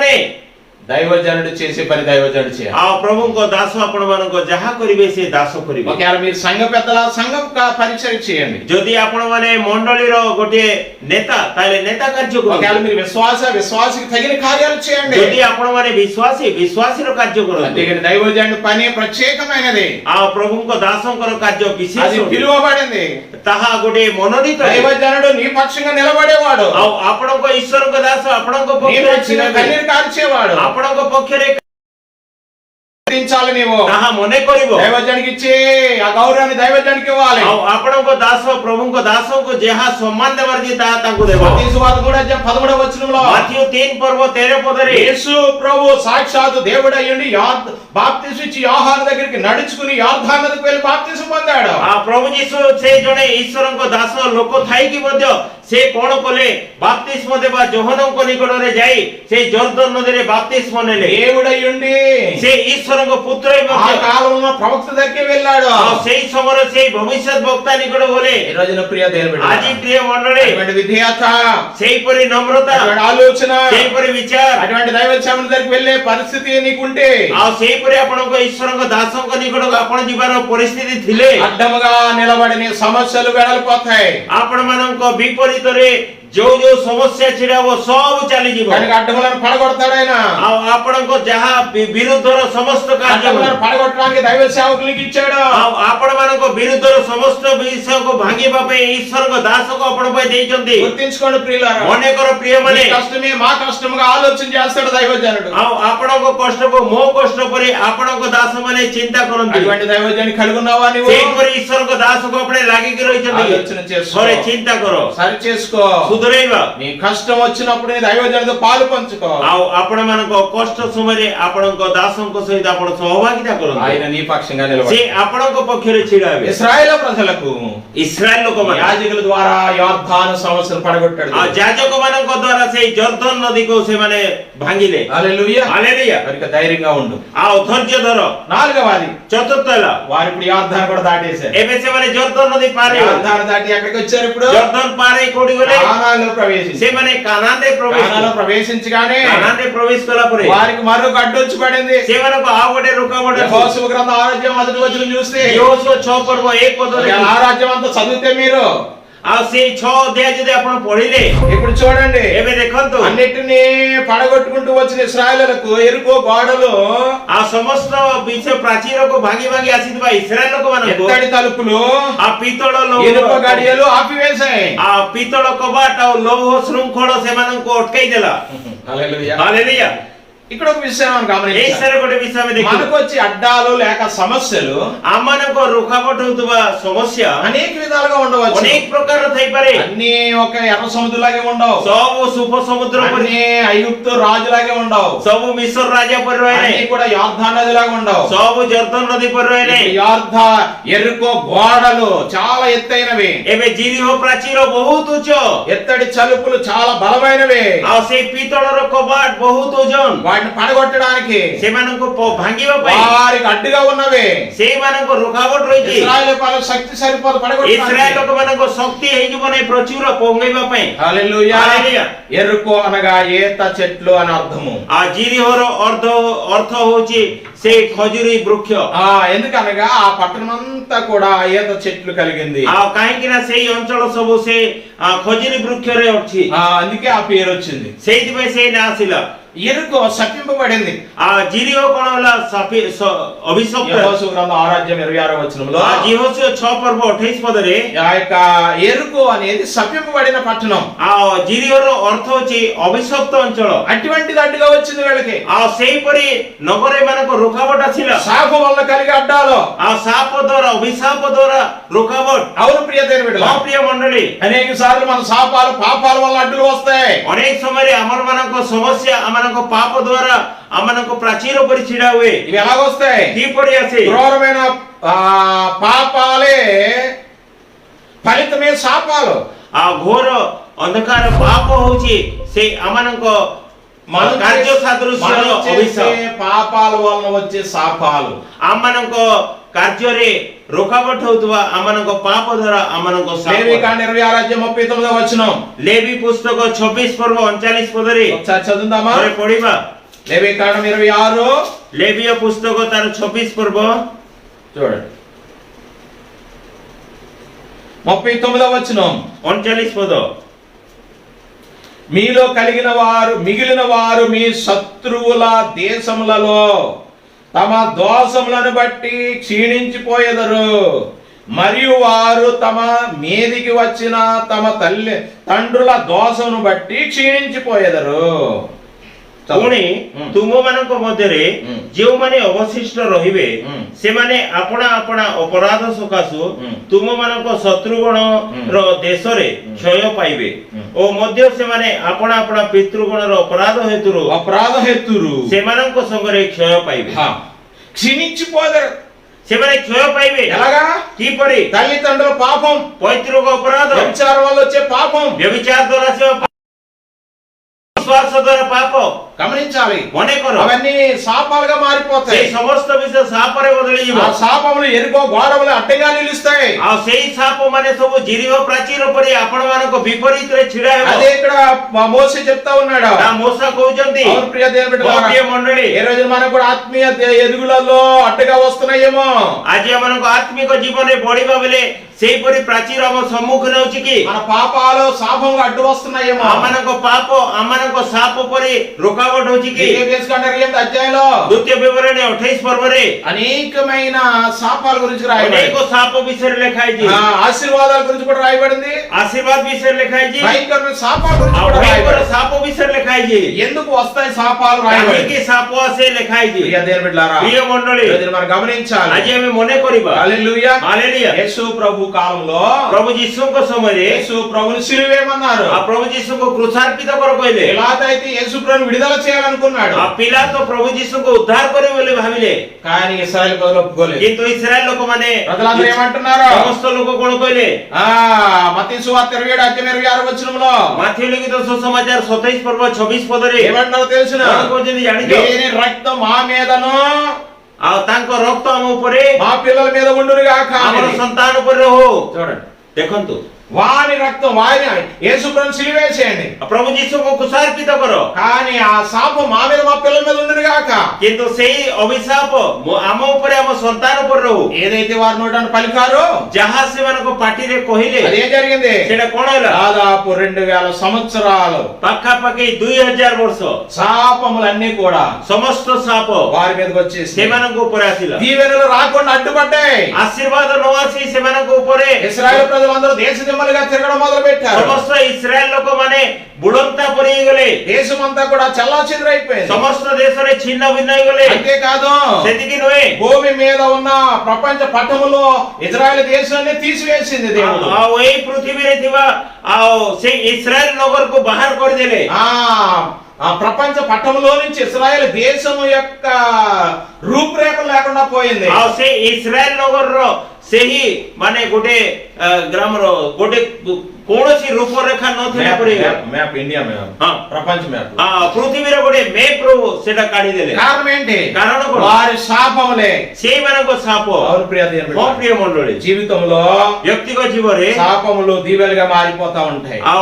దైవజనుడు చేసే పని దైవజనుడు చేయాలి. ଆଉ ପ୍ରଭୁଙ୍କ ଦାସ ଆପଣ ମାନଙ୍କ ଯାହା କରିବେ ସେ ଦାସ କରିବେ। ఒకవేళ మీరు సంఘ పెద్దల సంఘం పరిచయం చేయండి. ଯଦି ଆପଣ ମାନେ ମଣ୍ଡଳୀର ଗୋଟିଏ ନେତା ତାହେଲେ ନେତା କାର୍ଯ୍ୟ ఒకవేళ କରନ୍ତୁ। మీరు విశ్వాసికి తగిన కార్యాలు చేయండి. ଯଦି ଆପଣ ମାନେ ବିଶ୍ୱାସୀର କାର୍ଯ୍ୟ କରନ୍ତୁ। అంతేగాని దైవజనుడు పని ప్రత్యేకమైనది. ଆଉ ପ୍ରଭୁଙ୍କ ଦାସଙ୍କର କାର୍ଯ୍ୟ అది ବିଶେଷ పిలువబడింది. ତାହା ଗୋଟେ మନోନୀତ। దైవజనుడు నీ పక్షంగా నిలబడేవాడు. ଆଉ ଆପଣଙ୍କ ଈଶ୍ୱରଙ୍କ ଦାସ ଆପଣଙ୍କ నీ ପକ୍ଷରେ పక్షంగా ଛିଡ଼ା ହେବେ। కన్నీరు కార్చేవాడు. ଆପଣଙ୍କ పକ୍ଷରେ గుర్తించాలి నీవు. ତାହା ମନେ କରିବ। దైవజనుడికి ఇచ్చే ఆ గౌరవాన్ని దైవజనుడికి ఇవ్వాలి. ଆଉ ଆପଣଙ୍କ ଦାସ ପ୍ରଭୁଙ୍କ ଦାସଙ୍କୁ ଯାହା ସମ୍ମାନ ଦେବାର ଅଛି ତାହା ତାଙ୍କୁ ଦେବ। మత్తయి సువార్త 3:13వ వచనంలో ମାଥିଉ 3 ପର୍ବ 13 పదରେ యేసు ప్రభు సాక్షాత్ దేవుడు అయ్యుండి బాప్తిసం ఇచ్చి యోహాను దగ్గరికి నడుచుకుని యోర్దాను నదికి వెళ్ళి బాప్తిసం పొందాడు. ଆଉ ପ୍ରଭୁ ଯୀଶୁ ସେ ଜଣେ ଈଶ୍ୱରଙ୍କ ଦାସ ଲୋକ ଥାଇକି ମଧ୍ୟ ସେ କଣ କଲେ? ବାପ୍ତିସ୍ମ ଦେବା ଯୋହନଙ୍କ ନିକଟରେ ଯାଇ ସେ ଜର୍ଦ୍ଦନ ନଦୀରେ ବାପ୍ତିସ୍ମ ନେଲେ। దేవుడు అయ్యుండి ସେ ଈଶ୍ୱରଙ୍କ పుత్ర ఆ కాలంలో ప్రవక్త దగ్గరికి వెళ్ళాడు. ଆଉ ସେଇ ସମୟରେ ସେଇ ଭବିଷ୍ୟତ ବକ୍ତା ନିକଟ ଗଲେ। ఈ రోజున ప్రియ దేవుడు ଆଜି ପ୍ରିୟ ମଣ୍ଡଳୀ అటువంటి విధేయత, ସେଇପରି ନମ୍ରତା, అటువంటి ఆలోచన, ସେଇପରି ବିଚାର, అటువంటి దైవజనుడి దగ్గరికి వెళ్ళే పరిస్థితి నీకుంటే, ଆଉ ସେଇପରି ଆପଣଙ୍କ ଈଶ୍ୱରଙ୍କ ଦାସଙ୍କ ନିକଟକୁ ଆପଣ ଯିବାର ପରିସ୍ଥିତି ଥିଲେ అడ్డముగా నిలబడిన సమస్యలు వెడలిపోతాయి. ଆପଣ ମାନଙ୍କ ବିପରୀତରେ ଯୋଉ ଯୋଉ ସମସ୍ୟା ଛିଡ଼ା ହବ ସବୁ ଚାଲିଯିବ। కనుక అడ్డములను పడగొడతాడు ఆయన. ଆଉ ଆପଣଙ୍କ ଯାହା ବିରୁଦ୍ଧର ସମସ୍ତ କାର୍ଯ୍ୟ అడ్డములను పడగొట్టడానికి దైవ సేవకులకు ఇచ్చాడు. ଆଉ ଆପଣ ମାନଙ୍କ ବିରୁଦ୍ଧର ସମସ୍ତ ବିଷୟକୁ ଭାଙ୍ଗିବା ପାଇଁ ଈଶ୍ୱରଙ୍କ ଦାସକୁ ଆପଣ ପାଇଁ ଦେଇଛନ୍ତି। గుర్తించుకోండి ప్రియులారా. ଅନେକର ପ୍ରିୟମାନେ, మీ కష్టమే మా కష్టముగా ఆలోచన చేస్తాడు దైవజనుడు. ଆଉ ଆପଣଙ୍କ କଷ୍ଟକୁ ମୋ କଷ୍ଟ ପରି ଆପଣଙ୍କ ଦାସ ମାନେ ଚିନ୍ତା କରନ୍ତି। అటువంటి దైవజనుడు కలిగి ఉన్నావా నీవు? ସେଇପରି ଈଶ୍ୱରଙ୍କ ଦାସକୁ ଆପଣ ଲାଗିକି ରହିଛନ୍ତି। ఆలోచన చేసుకో. ଥରେ ଚିନ୍ତା କର, సరి చేసుకో. ସୁଧରେଇବା నీ కష్టం వచ్చినప్పుడు నీ దైవజనులతో పాలు పంచుకో ଆଉ ଆପଣମାନଙ୍କ କଷ୍ଟ ସମୟରେ ଆପଣଙ୍କ ଦାସଙ୍କ ସହିତ ଆପଣ ସହଭାଗିତା କରନ୍ତୁ ఆయన నీ పక్షంగా ସେ నిలబడి ଆପଣଙ୍କ పକ୍ଷରେ ଛିଡା ହେବେ ఇశ్రాయేలు ప్రజలకు ଇସ୍ରାଏଲ ଲୋକମାନେ యాజకుల ద్వారా యొర్దాను సమస్యను పడగొట్టాడు ଆଉ ଯାଜକ ମାନଙ୍କ ଦ୍ୱାରା ସେଇ ଜର୍ଦ୍ଦନ ନଦୀକୁ ସେମାନେ ଭାଙ୍ଗିଲେ హల్లెలూయా ହାଲେଲୁୟା కనుక ధైర్యంగా ఉండు ଆଉ ଧୈର୍ଯ୍ୟ ଧର నాలుగవది ଚତୁର୍ଥ ହେଲା వారు ఇప్పుడు యొర్దాను కూడా దాటేశారు ଏବେ ସେମାନେ ଜର୍ଦ୍ଦନ ନଦୀ ପାର ହେଇଗଲେ యొర్దాను దాటి ఎక్కడికి వచ్చారు ఇప్పుడు ଜର୍ଦ୍ଦନ ପାର ହେଇ କୋଉଠି ଗଲେ కానానులో ప్రవేశించారు ସେମାନେ କାନାନରେ కానానులో ప్రవేశించగానే କାନାନରେ ప్రవేଶ కଲା ପରେ వారికి మరొక అడ్డు వచ్చి పడింది ସେମାନଙ୍କୁ ଆଉ ଗୋଟେ ରୁକାବଟ యెహోషువ గ్రంథం ఆరాధ్యం మొదటి వచనం చూస్తే యోసువ 6 పర్ବ 1 పదରେ ఆరాధ్యం అంతా చదివితే మీరు ଆଉ ସେଇ 6 ଅଧ୍ୟାୟ ଯଦି ଆପଣ ପଢିଲେ ఇప్పుడు చూడండి ଏବେ ଦେଖନ୍ତୁ అన్నిటినీ పడగొట్టుకుంటూ వచ్చిన ఇశ్రాయేలులకు ఎరుకో గోడలు ఆ సమస్త ବିଷୟ ପ୍ରାଚୀରକୁ ଭାଙ୍ଗି ଭାଙ୍ଗି ଆସିଥିବା ଇସ୍ରାଏଲ ଲୋକମାନଙ୍କୁ ఎత్తడి తలుపులు ఆ ପିତ୍ତଳ ఇనుప గడియలు ఆపివేశాయి ఆ ପିତ୍ତଳ କବାଟ ଆଉ ଲୌହ ଶୃଙ୍ଖଳ ସେମାନଙ୍କୁ ଅଟକାଇ ଦେଲା హల్లెలూయా ହାଲେଲୁୟା ఇక్కడ ఒక విషయం మనం ଏଇ గమనించాలి ସାରେ ଗୋଟେ ବିଷୟ ଆମେ ଦେଖିବା మనకు వచ్చి అడ్డాలు లేక సమస్యలు ଆମମାନଙ୍କ ରୁକାବଟ ହେଉଥିବା ସମସ୍ୟା అనేక విధాలుగా ఉండవచ్చు ଅନେକ ପ୍ରକାର ଥାଇପାରେ అన్ని ఒక ఎర్ర సముద్రులాగే ఉండవు ସବୁ ସୁପ ସମୁଦ୍ର ପରି అన్ని ఐగుప్తు రాజులాగే ఉండవు ସବୁ ମିଶର ରାଜା ପରି అన్ని ରହିଲେ కూడా యొర్దాను నదిలాగా ఉండవు ସବୁ ଜର୍ଦ୍ଦନ ନଦୀ ପରି ରହିଲେ ఎరుకో గోడలు చాలా ఎత్తైనవి ଏବେ ଜିରିହ ପ୍ରାଚୀର ବହୁତ ଉଚ୍ଚ ఎత్తడి చలుపులు చాలా బలమైనవి ଆଉ ସେଇ ପିତ୍ତଳର କବାଟ ବହୁତ ଓଜନ వాటిని పడగొట్టడానికి ସେମାନଙ୍କୁ ଭାଙ୍ଗିବା ପାଇଁ వారికి అడ్డుగా ఉన్నవి ସେଇମାନଙ୍କ ରୁକାବଟ ରହିଛି ఇశ్రాయేలు పాలన శక్తి సరిపోదు ଇସ୍ରାଏଲ పడగొట్టడానికి ଲୋକମାନଙ୍କ ଶକ୍ତି ହେଇଯିବ ନାହିଁ ପ୍ରଚୁର ପହଁଗେଇବା ପାଇଁ హల్లెలూయా హల్లెలూయా ఎరుకో అనగా ఈత చెట్లు అని అర్థము ఆ ଜିରିହର ଅର୍ଥ ହଉଛି ସେ ଖଜୁରୀ ବୃକ୍ଷ ఎందుకనగా ఆ పట్టణమంతా కూడా ఈత చెట్లు కలిగింది ଆଉ କାହିଁକି ନା ସେଇ ଅଞ୍ଚଳ ସବୁ ସେ ଖଜୁରୀ ବୃକ୍ଷରେ ଅଛି అందుకే ఆ పేరు వచ్చింది ସେଇଥିପାଇଁ ସେଇ ନାଁ ଆସିଲା ఎరుకో శపింపబడింది ఆ ଜିରିହ କଣ ହେଲା ଅଭିଶପ୍ତ యెహోషువ గ్రంథం ఆరాధ్యం 26వ వచనంలో ఆ యెహోషువ 6 పర్ବ 28 ପଦରେ ఆ యొక్క ఎరుకో అనేది శపింపబడిన పట్టణం ఆ ଜିରିହର ଅର୍ଥ ହଉଛି ଅଭିଶପ୍ତ ଅଞ୍ଚଳ అటువంటిది అడ్డుగా వచ్చింది వీళ్ళకి ଆଉ ସେଇପରି ନଗର ଏମାନଙ୍କ ରୁକାବଟ ଆସିଲା శాపం వల్ల కలిగే అడ్డాలు ఆ శాప ଦ୍ୱାରା ଅଭିଶାପ ଦ୍ୱାରା ରୁକାବଟ అవును ప్రియమైన బిడ్డలారా ହଁ ପ୍ରିୟ ମଣ୍ଡଳୀ అనేక సార్లు మన శాపాలు పాపాల వల్ల అడ్డులు వస్తాయి ଅନେକ ସମୟରେ ଆମମାନଙ୍କ ସମସ୍ୟା ଆମମାନଙ୍କ ପାପ ଦ୍ୱାରା ଆମମାନଙ୍କ ପ୍ରାଚୀର ପରି ଛିଡା ହୁଏ ఇవి ఎలాగొస్తాయి କିପରି ଆସେ క్రూరమైన పాపాలే ఫలితమే శాపాలు ఆ ଘୋର ଅନ୍ଧକାର ପାପ ହଉଛି ସେ ଆମମାନଙ୍କ କାର୍ଯ୍ୟ ସାଦୃଶ୍ୟର ଅଭିଶାପ పాపాల వలన వచ్చే శాపాలు ଆମମାନଙ୍କ କାର୍ଯ୍ୟରେ ରୋକାବଟ ହେଉଥିବା ଆମମାନଙ୍କ ପାପ ଦ୍ୱାରା ଆମମାନଙ୍କ లేవికాండ 26:39 వచనం ଲେବି ପୁସ୍ତକ 26 ପର୍ବ 39 ପଦରେ ఒకసారి చదువుదామా ଥରେ ପଢିବା లేవికాండం 26 ଲେବିୟ ପୁସ୍ତକ ତାର 26 ପର୍ବ చూడండి 39వ వచనం 39 పଦ మీలో మిగిలిన వారు మీ శత్రువుల దేశములలో తమ దోషములను బట్టి క్షీణించిపోయేదరు మరియు వారు తమ మీదికి వచ్చిన తమ తండ్రుల దోషమును బట్టి క్షీణించిపోయేదరు ପୁଣି ତୁମମାନଙ୍କ ମଧ୍ୟରେ ଯେଉଁମାନେ ଅବଶିଷ୍ଟ ରହିବେ ସେମାନେ ଆପଣା ଆପଣା ଅପରାଧ ସକାଶୁ ତୁମମାନଙ୍କ ଶତ୍ରୁଗଣର ଦେଶରେ କ୍ଷୟ ପାଇବେ ଓ ମଧ୍ୟ ସେମାନେ ଆପଣା ଆପଣା ପିତୃଗଣର ଅପରାଧ ହେତୁରୁ ସେମାନଙ୍କ ସଙ୍ଗରେ କ୍ଷୟ ପାଇବେ క్షీణించిపోయేదరు ସେମାନେ କ୍ଷୟ ପାଇବେ ఎలాగా କିପରି తల్లిదండ్రుల పాపం ପୈତୃକ ଅପରାଧ వ్యభిచారం వల్ల వచ్చే పాపం వ్యభిଚାର ଦ୍ୱାରା ଆସିବା విశ్వాస ద్వారా పాప గమనించాలి ମନେ କର అవన్నీ శాపాలుగా మారిపోతాయి ସେଇ ସମସ୍ତ ବିଷୟ శాପରେ ବଦଳିଯିବ ఆ శాపములు ఎరుకో గోడములు అడ్డంగా నిలుస్తాయి ଆଉ ସେଇ ସାପ ମାନେ ସବୁ ଜିରିହ ପ୍ରାଚୀର ପରି ଆପଣମାନଙ୍କ ବିପରୀତରେ ଛିଡା ହେବ అదే ఇక్కడ మోసే చెప్తా ఉన్నాడు మోస కହୁଛନ୍ତି అవును ప్రియ దేవుని బిడ్డలారా ప్రియ మండలి ఈ రోజు మనకు కూడా ఆత్మీయ ఎదుగులలో అడ్డుగా వస్తున్నాయేమో ଆଜି ଆମମାନଙ୍କ ଆତ୍ମିକ ଜୀବନରେ ବଢିବା ବେଳେ ସେଇପରି ପ୍ରାଚୀର ଆମ ସମ୍ମୁଖୀନ ହେଉଛି କି మన పాపాలు శాపంగా అడ్డు వస్తున్నాయేమో ଆମମାନଙ୍କ ପାପ ଆମମାନଙ୍କ ସାପ ପରି ରୋକାବଟ रुकावट होची की అధ్యాయంలో द्वितीय विवरणी 28 पर्व रे అనేకమైన శాపాల గురించి రాయబడింది. अनेक साप विषय लिखाई जी ఆశీర్వాదాల గురించి కూడా రాయబడింది. आशीर्वाद विषय लिखाई जी భయంకరమైన శాపాల గురించి కూడా भयंकर రాయబడింది. साप विषय लिखाई जी ఎందుకు వస్తాయి శాపాలు काहे రాయబడింది? की साप से लिखाई जी ప్రియ దేవుని బిడ్డలారా, प्रिय मंडळी ఇది మనం గమనించాలి. आज हम मने करिबा హల్లెలూయా. हालेलुया యేసు ప్రభు కాలంలో प्रभु यीशु को समय रे యేసు ప్రభుని సిలువేయమన్నారు. आ प्रभु यीशु को क्रूसार्पित करो कहले పిలాతు అయితే యేసు ప్రభుని విడుదల చేయాలనుకున్నాడు. आ पिला तो प्रभु यीशु को उद्धार करे बोले भाविले కానీ ఇశ్రాయేలు ప్రజలు ఒప్పుకోలేదు. किंतु इस्राएल लोक माने ప్రజలందరూ ఏమంటున్నారు? समस्त लोक कोण कहले మత్తయి సువార్త 27 అధ్యాయం 26 వచనంలో माथ्यू लिखित सुसमाचार 27 पर्व 26 पद रे ఏమంటున్నారో తెలుసునా? कोण कहते जानिजो దేని రక్తం మా మీదను आ तांको रक्त हम ऊपरे మా పిల్లల మీద ఉండును గాక. हमर संतान ऊपर हो చూడండి, देखंतु వాని రక్తం వాని యేసు ప్రభుని సిలువేసేయండి. प्रभु यीशु को कुसार्पित करो కానీ ఆ శాపం మా మీద మా పిల్లల మీద ఉండును గాక. किंतु सेही अभिशाप आम ऊपर आम संतान ऊपर रहू ఏదైతే వారి నోటన పలికారో जहां से मानको पार्टी रे कहिले అదేం జరిగింది? सेटा कोण होला దాదాపు 2000 సంవత్సరాలు पक्का पक्की 2000 वर्ष శాపములన్నీ కూడా समस्त साप వారి మీదకి వచ్చేసి सेमानको ऊपर आसिला దీవెనలు రాకుండా అడ్డుపడ్డాయి. आशीर्वाद न आसी सेमानको ऊपर ఇశ్రాయేలు ప్రజలందరూ దేశ దిమ్మలుగా తిరగడం మొదలు పెట్టారు. समस्त इस्राएल लोक माने बुडंता परि गले దేశమంతా కూడా చల్లాచెదురైపోయింది. समस्त देश रे छिन्न भिन्न गले అంతేకాదు, सेतिकी नोए భూమి మీద ఉన్న ప్రపంచ పట్టణములో ఇజ్రాయెల్ దేశాన్ని తీసివేసింది దేవుడు. आ ओई पृथ्वी रे थिबा आ से इस्राएल नगर को बाहर कर देले ఆ ప్రపంచ పట్టణంలో నుంచి ఇశ్రాయేల్ దేశము యొక్క రూపురేఖలు లేకుండా పోయింది. आ से इस्राएल नगर रो सेही माने गोटे ग्राम रो गोटे कोनोसी रूपरेखा नथिला पड़ेगा మ్యాప్ ఇండియా మ్యాప్, हां ప్రపంచ మ్యాప్. पृथ्वी रे गोटे मैप रो सेटा काढी देले కారణం ఏంటి? कारण कोन వారి శాపములే. सेही मानको साप అవును ప్రియ దేవుని मो బిడ్డ, प्रिय मंडळी జీవితంలో व्यक्तिगत जीवन रे శాపములు దీవెలుగా మారిపోతా ఉంటాయి. आ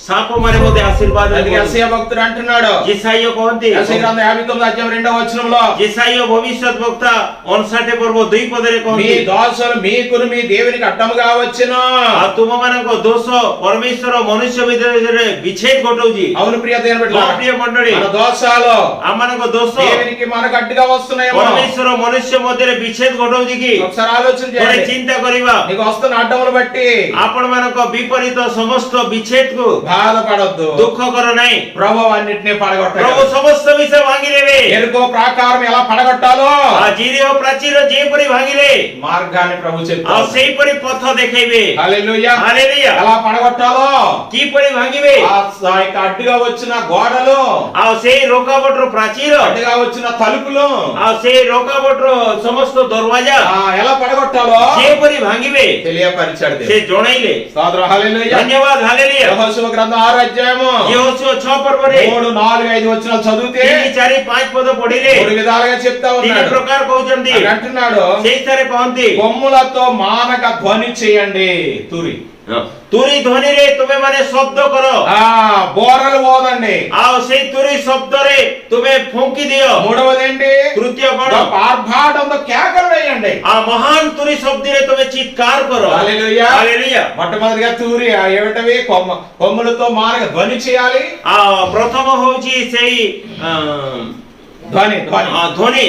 साप माने मोदे आशीर्वाद అందుకే యెషయా భక్తుడు అంటున్నాడు, जिसाइयो कहंती యెషయా గ్రంథం 59 అధ్యాయం 2వ వచనంలో, जिसाइयो भविष्यत वक्ता 59 पर्व 2 पद रे మీ कहंती దోషులు మీకును మీ దేవునికి అడ్డముగా వచ్చును. आ तुम मानको दोष परमेश्वर मनुष्य भितर विच्छेद घटौजी అవును ప్రియ దేవుని బిడ్డ, प्रिय मंडळी మన దోషాలు आमानको दोष దేవునికి మనకు అడ్డుగా వస్తున్నాయేమో. परमेश्वर मनुष्य मध्य विच्छेद घटौजी कि ఒకసారి ఆలోచన थोड़े చేయండి. चिंता करिबा నీకు వస్తున్న అడ్డములు బట్టి आपण मानको विपरीत समस्त विच्छेद को బాధపడొద్దు. दुख करो नहीं ప్రభు అన్నిటినీ प्रभु పడగొట్టాడు. समस्त विषय भांगिले ఎరుకో ప్రాకారం ఎలా పడగొట్టాలో आ जीरियो प्राचीर जेपरि भांगिले మార్గాన్ని ప్రభు आ చెప్తాడు. सेही परि पथ देखेबे హల్లెలూయా. हालेलुया ఎలా పడగొట్టాలో की परि भांगिबे ఆ యొక్క అడ్డుగా వచ్చిన గోడలు, आ सेही रोकावट रो प्राचीर అడ్డుగా వచ్చిన తలుపులు आ सेही रोकावट रो समस्त दरवाजा ఎలా పడగొట్టాలో जेपरि भांगिबे తెలియపరిచాడు से దేవుడు. जणाइले స్తోత్రం హల్లెలూయా. धन्यवाद हालेलुया యెహోషువ గ్రంథం 6 అధ్యాయము यहोशुआ 6 पर्व रे 3, 4, 5 వచనాలు చదివితే 3 4 5 पद पढिले 3 విధాలుగా చెప్తా 3 ఉన్నాడు. प्रकार कहउचंती ఆయన అంటున్నాడు, सेही तारे कहंती కొమ్ములతో మానక ధ్వని చేయండి. తురి तुरी ध्वनि रे तुमे माने शब्द करो బోరలు ఓదండి. आओ से तुरी शब्द रे तुम्हें फूंकी दियो మూడవది ఏంటి? तृतीय कोण ఆర్భాటంతో కేకలు వేయండి. आ महान तुरी शब्द रे तुम्हें चित्कार करो హల్లెలూయా. हालेलुया మొట్టమొదటిగా తూరి ఏమిటవి? కొమ్ములతో మానక ధ్వని చేయాలి. आ प्रथम होची सेही ధ్వని ధ్వని. ध्वनि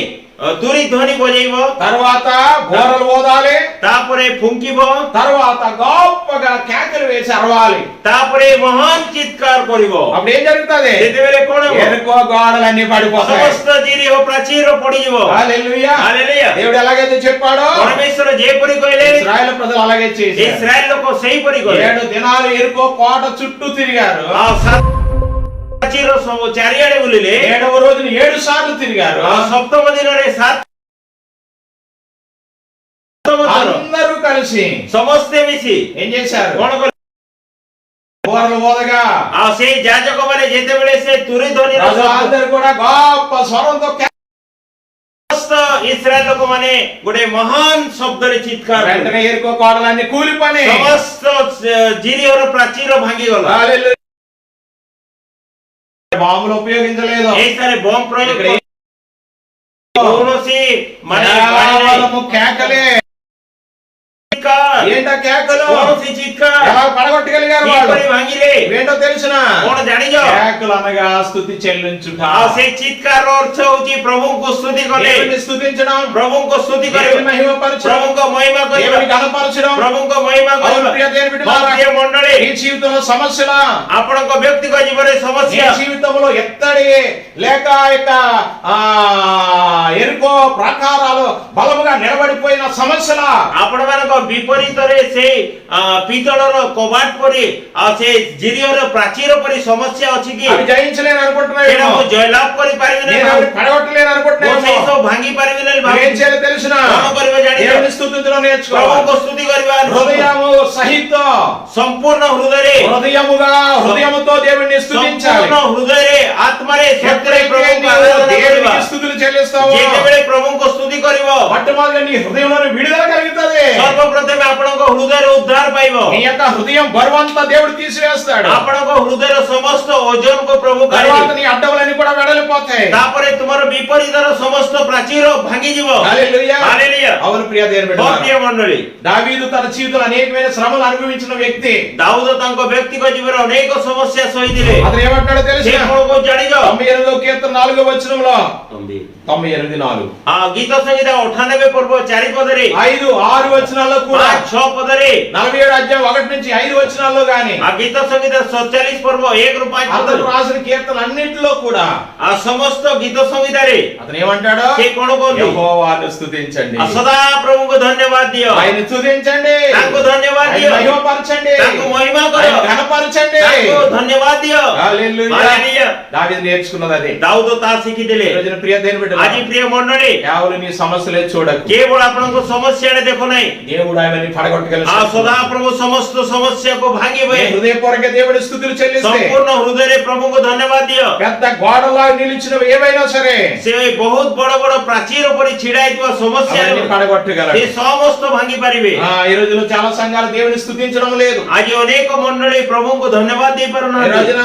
तुरी ध्वनि बजाइबो తర్వాత బోరలు ఓదాలి. तापरे फूंकिबो తర్వాత గొప్పగా కేకలు వేసి అరవాలి. तापरे महान चित्कार करिबो అప్పుడు ఏం జరుగుతుంది? सेतेबेले कोण हबो ఎరుకో గోడలన్నీ పడిపోతాయి. समस्त जीरी हो प्राचीर पड़ी जिवो హల్లెలూయా. हालेलुया దేవుడు ఎలాగైతే చెప్పాడో परमेश्वर जेपरि कहले ఇశ్రాయేలు ప్రజలు అలాగే చేశారు. इस्राएल लोग सही परि कहले 7 దినాలు ఎరుకో కోట చుట్టూ తిరిగారు. आ सात प्राचीर सब चारियाडे बुलिले 7వ రోజున 7 సార్లు తిరిగారు. आ सप्तम दिन रे सात అందరూ కలిసి समस्त मिसी ఏం చేశారు? कोण कहले బోరలు ఓదగా आ से याजक माने जेते बेले से तुरी ध्वनि रो शब्द అందరూ కూడా గొప్ప స్వరంతో समस्त इस्राएल लोग माने गोटे महान शब्द रे चित्कार వెంటనే ఎరుకో కోటలన్నీ కూలిపోయి समस्त जीरी और प्राचीर भांगी गला హల్లెలూయా. బాంబులు ఉపయోగించలేదు. ए सारे बॉम्ब प्रयोग कौनसी माने కేవలము కేకలే. चित्कार ఏంటా కేకలు? କୌଣସି ଚିତ୍କାର ఎలా పడగొట్టగలిగారు వాళ్ళు? କିପରି ଭାଙ୍ଗିଲେ ఏంటో తెలుసునా? କଣ ଜାଣିଛ? కేకలు అనగా స్తుతి చెల్లించుట. ଆଉ ସେ ଚିତ୍କାର ଅର୍ଥ ହଉଛି ପ୍ରଭୁଙ୍କୁ ସ୍ତୁତି କଲେ, దేవుని స్తుతించడం, ପ୍ରଭୁଙ୍କୁ ସ୍ତୁତି దేవుని କରିବା, మహిమపరచడం, ପ୍ରଭୁଙ୍କ ମହିମା କରିବା, దేవుని ఘనపరచడం. ପ୍ରଭୁଙ୍କ ମହିମା అవును କରିବା। ప్రియ దేవుని బిడ్డలారా, ପ୍ରିୟ ମଣ୍ଡଳୀ, నీ జీవితంలో సమస్యల, ଆପଣଙ୍କ ବ୍ୟକ୍ତିଗତ ଜୀବନରେ నీ ସମସ୍ୟା, జీవితంలో ఎత్తడి లేక యొక్క ఎరుకో ప్రాకారాలు బలముగా నిలబడిపోయిన సమస్యల, ଆପଣମାନଙ୍କ ବିପରୀତରେ ସେ ପିତ୍ତଳର କବାଟ ପରି ଆଉ ସେ ଜିରିୟର ପ୍ରାଚୀର ପରି ସମସ୍ୟା ଅଛି କି? అవి జయించలేను ସେଇଟା అనుకుంటున్నావేమో, ମୁଁ ଜୟଲାଭ କରିପାରିବି నేను ନାହିଁ, అవి పడగొట్టలేను ମୁଁ అనుకుంటున్నావేమో. ସେଇ ସବୁ ଭାଙ୍ଗି ପାରିବି ନାହିଁ ఏం ଭାବୁଛି। చేయాలో తెలుసునా? କଣ କରିବା ଜାଣିଛ? దేవుని స్తుతించడం నేర్చుకోవాలి. ପ୍ରଭୁଙ୍କ ସ୍ତୁତି କରିବା, హృదయము సహిత, ସମ୍ପୂର୍ଣ୍ଣ ହୃଦୟରେ, హృదయముతో దేవుణ్ణి స్తుతించాలి. ସମ୍ପୂର୍ଣ୍ଣ ହୃଦୟରେ, ଆତ୍ମାରେ, ସତ୍ୟରେ ఎప్పుడైతే ପ୍ରଭୁଙ୍କୁ నీవు ଆରାଧନା କରିବା। దేవునికి స్తుతులు చెల్లిస్తావో, ଯେତେବେଳେ ପ୍ରଭୁଙ୍କୁ ସ୍ତୁତି କରିବ, మొట్టమొదటి నీ హృదయంలో విడుదల కలుగుతుంది. ସର୍ବପ୍ରଥମେ ଆପଣଙ୍କ ହୃଦୟରେ ଉଦ୍ଧାର ପାଇବ, నీ యొక్క హృదయం బరువంతా దేవుడు తీసివేస్తాడు. ଆପଣଙ୍କ ହୃଦୟର ସମସ୍ତ ଓଜନକୁ ପ୍ରଭୁ తర్వాత କାଢ଼ିବେ। నీ అడ్డములన్నీ కూడా వెడలిపోతాయి. ତାପରେ ତୁମର ବିପରୀତର ସମସ୍ତ ପ୍ରାଚୀର ଭାଙ୍ଗିଯିବ। హల్లెలూయా. హల్లెలూయా। అవును ప్రియ దేవుని ମୋ బిడ్డలారా, ପ୍ରିୟ ମଣ୍ଡଳୀ, దావీదు తన జీవితంలో అనేకమైన శ్రమలు అనుభవించిన వ్యక్తి. ଦାଉଦ ତାଙ୍କ ବ୍ୟକ୍ତିଗତ ଜୀବନରେ ଅନେକ ସମସ୍ୟା ସହିଥିଲେ। అతను ఏమంటాడో ସେ తెలుసా? କଣ କହୁଛି ଜାଣିଛ? 98వ కీర్తన 4వ వచనంలో, 98:4, ଗୀତ ସଂହିତା 98 ପର୍ବ 4 ପଦରେ, 5, 6 వచనాల్లో కూడా, 6 పదରେ, 47 అధ్యాయం 1 నుంచి 5 వచనాల్లో గాని, ଗୀତ ସଂହିତା 47 పర్ବ 1 ରୁ 5 అతను ପଦରେ, రాసిన కీర్తన అన్నిటిలో కూడా ସମସ୍ତ గీତ ସଂହିତାରେ అతను ఏమంటాడో, ସେ କଣ କହୁଛି? యెహోవాను స్తుతించండి, ସଦା ପ୍ରଭୁଙ୍କୁ ଧନ୍ୟବାଦ ଦିଅ, ఆయన స్తుతించండి, ତାଙ୍କୁ ଧନ୍ୟବାଦ ఆయన ଦିଅ, మహిమపరచండి, ତାଙ୍କୁ ମହିମା କର, ఆయన ఘనపరచండి. ତାଙ୍କୁ ଧନ୍ୟବାଦ ଦିଅ। హల్లెలూయా. హల్లెలూయా। దావీదు నేర్చుకున్నది అదే. ଦାଉଦ ତାହା ଶିଖିଥିଲେ। ఈ రోజున ప్రియ దేవుని బిడ్డలారా, ଆଜି ପ୍ରିୟ ମଣ୍ଡଳୀ, కేవలం నీ సమస్యలే చూడకు, କେବଳ ଆପଣଙ୍କ ସମସ୍ୟା ଆଡେ ଦେଖ ନାହିଁ, దేవుడు ఆయనని పడగొట్టగల ଆଉ ସଦା ପ୍ରଭୁ ସମସ୍ତ ସମସ୍ୟାକୁ ଭାଙ୍ଗିବେ। హృదయపూర్వక దేవుడి స్తుతులు చెల్లిస్తే, ସମ୍ପୂର୍ଣ୍ଣ ହୃଦୟରେ ପ୍ରଭୁଙ୍କୁ ଧନ୍ୟବାଦ ଦିଅ। పెద్ద గోడలా నిలిచినవి ఏవైనా సరే ସେ ବହୁତ ବଡ ବଡ ପ୍ରାଚୀର ପରି ଛିଡା ହେଇଥିବା ସମସ୍ୟା అవన్నీ ସେ పడగొట్టగలడు. ସମସ୍ତ ଭାଙ୍ଗି ପାରିବେ। ఈ రోజులో చాలా సంఘాలు దేవుని స్తుతించడం లేదు. ଆଜି ଅନେକ ମଣ୍ଡଳୀ ପ୍ରଭୁଙ୍କୁ ଧନ୍ୟବାଦ ଦେଇ ఈ ପାରୁନାହାନ୍ତି। రోజున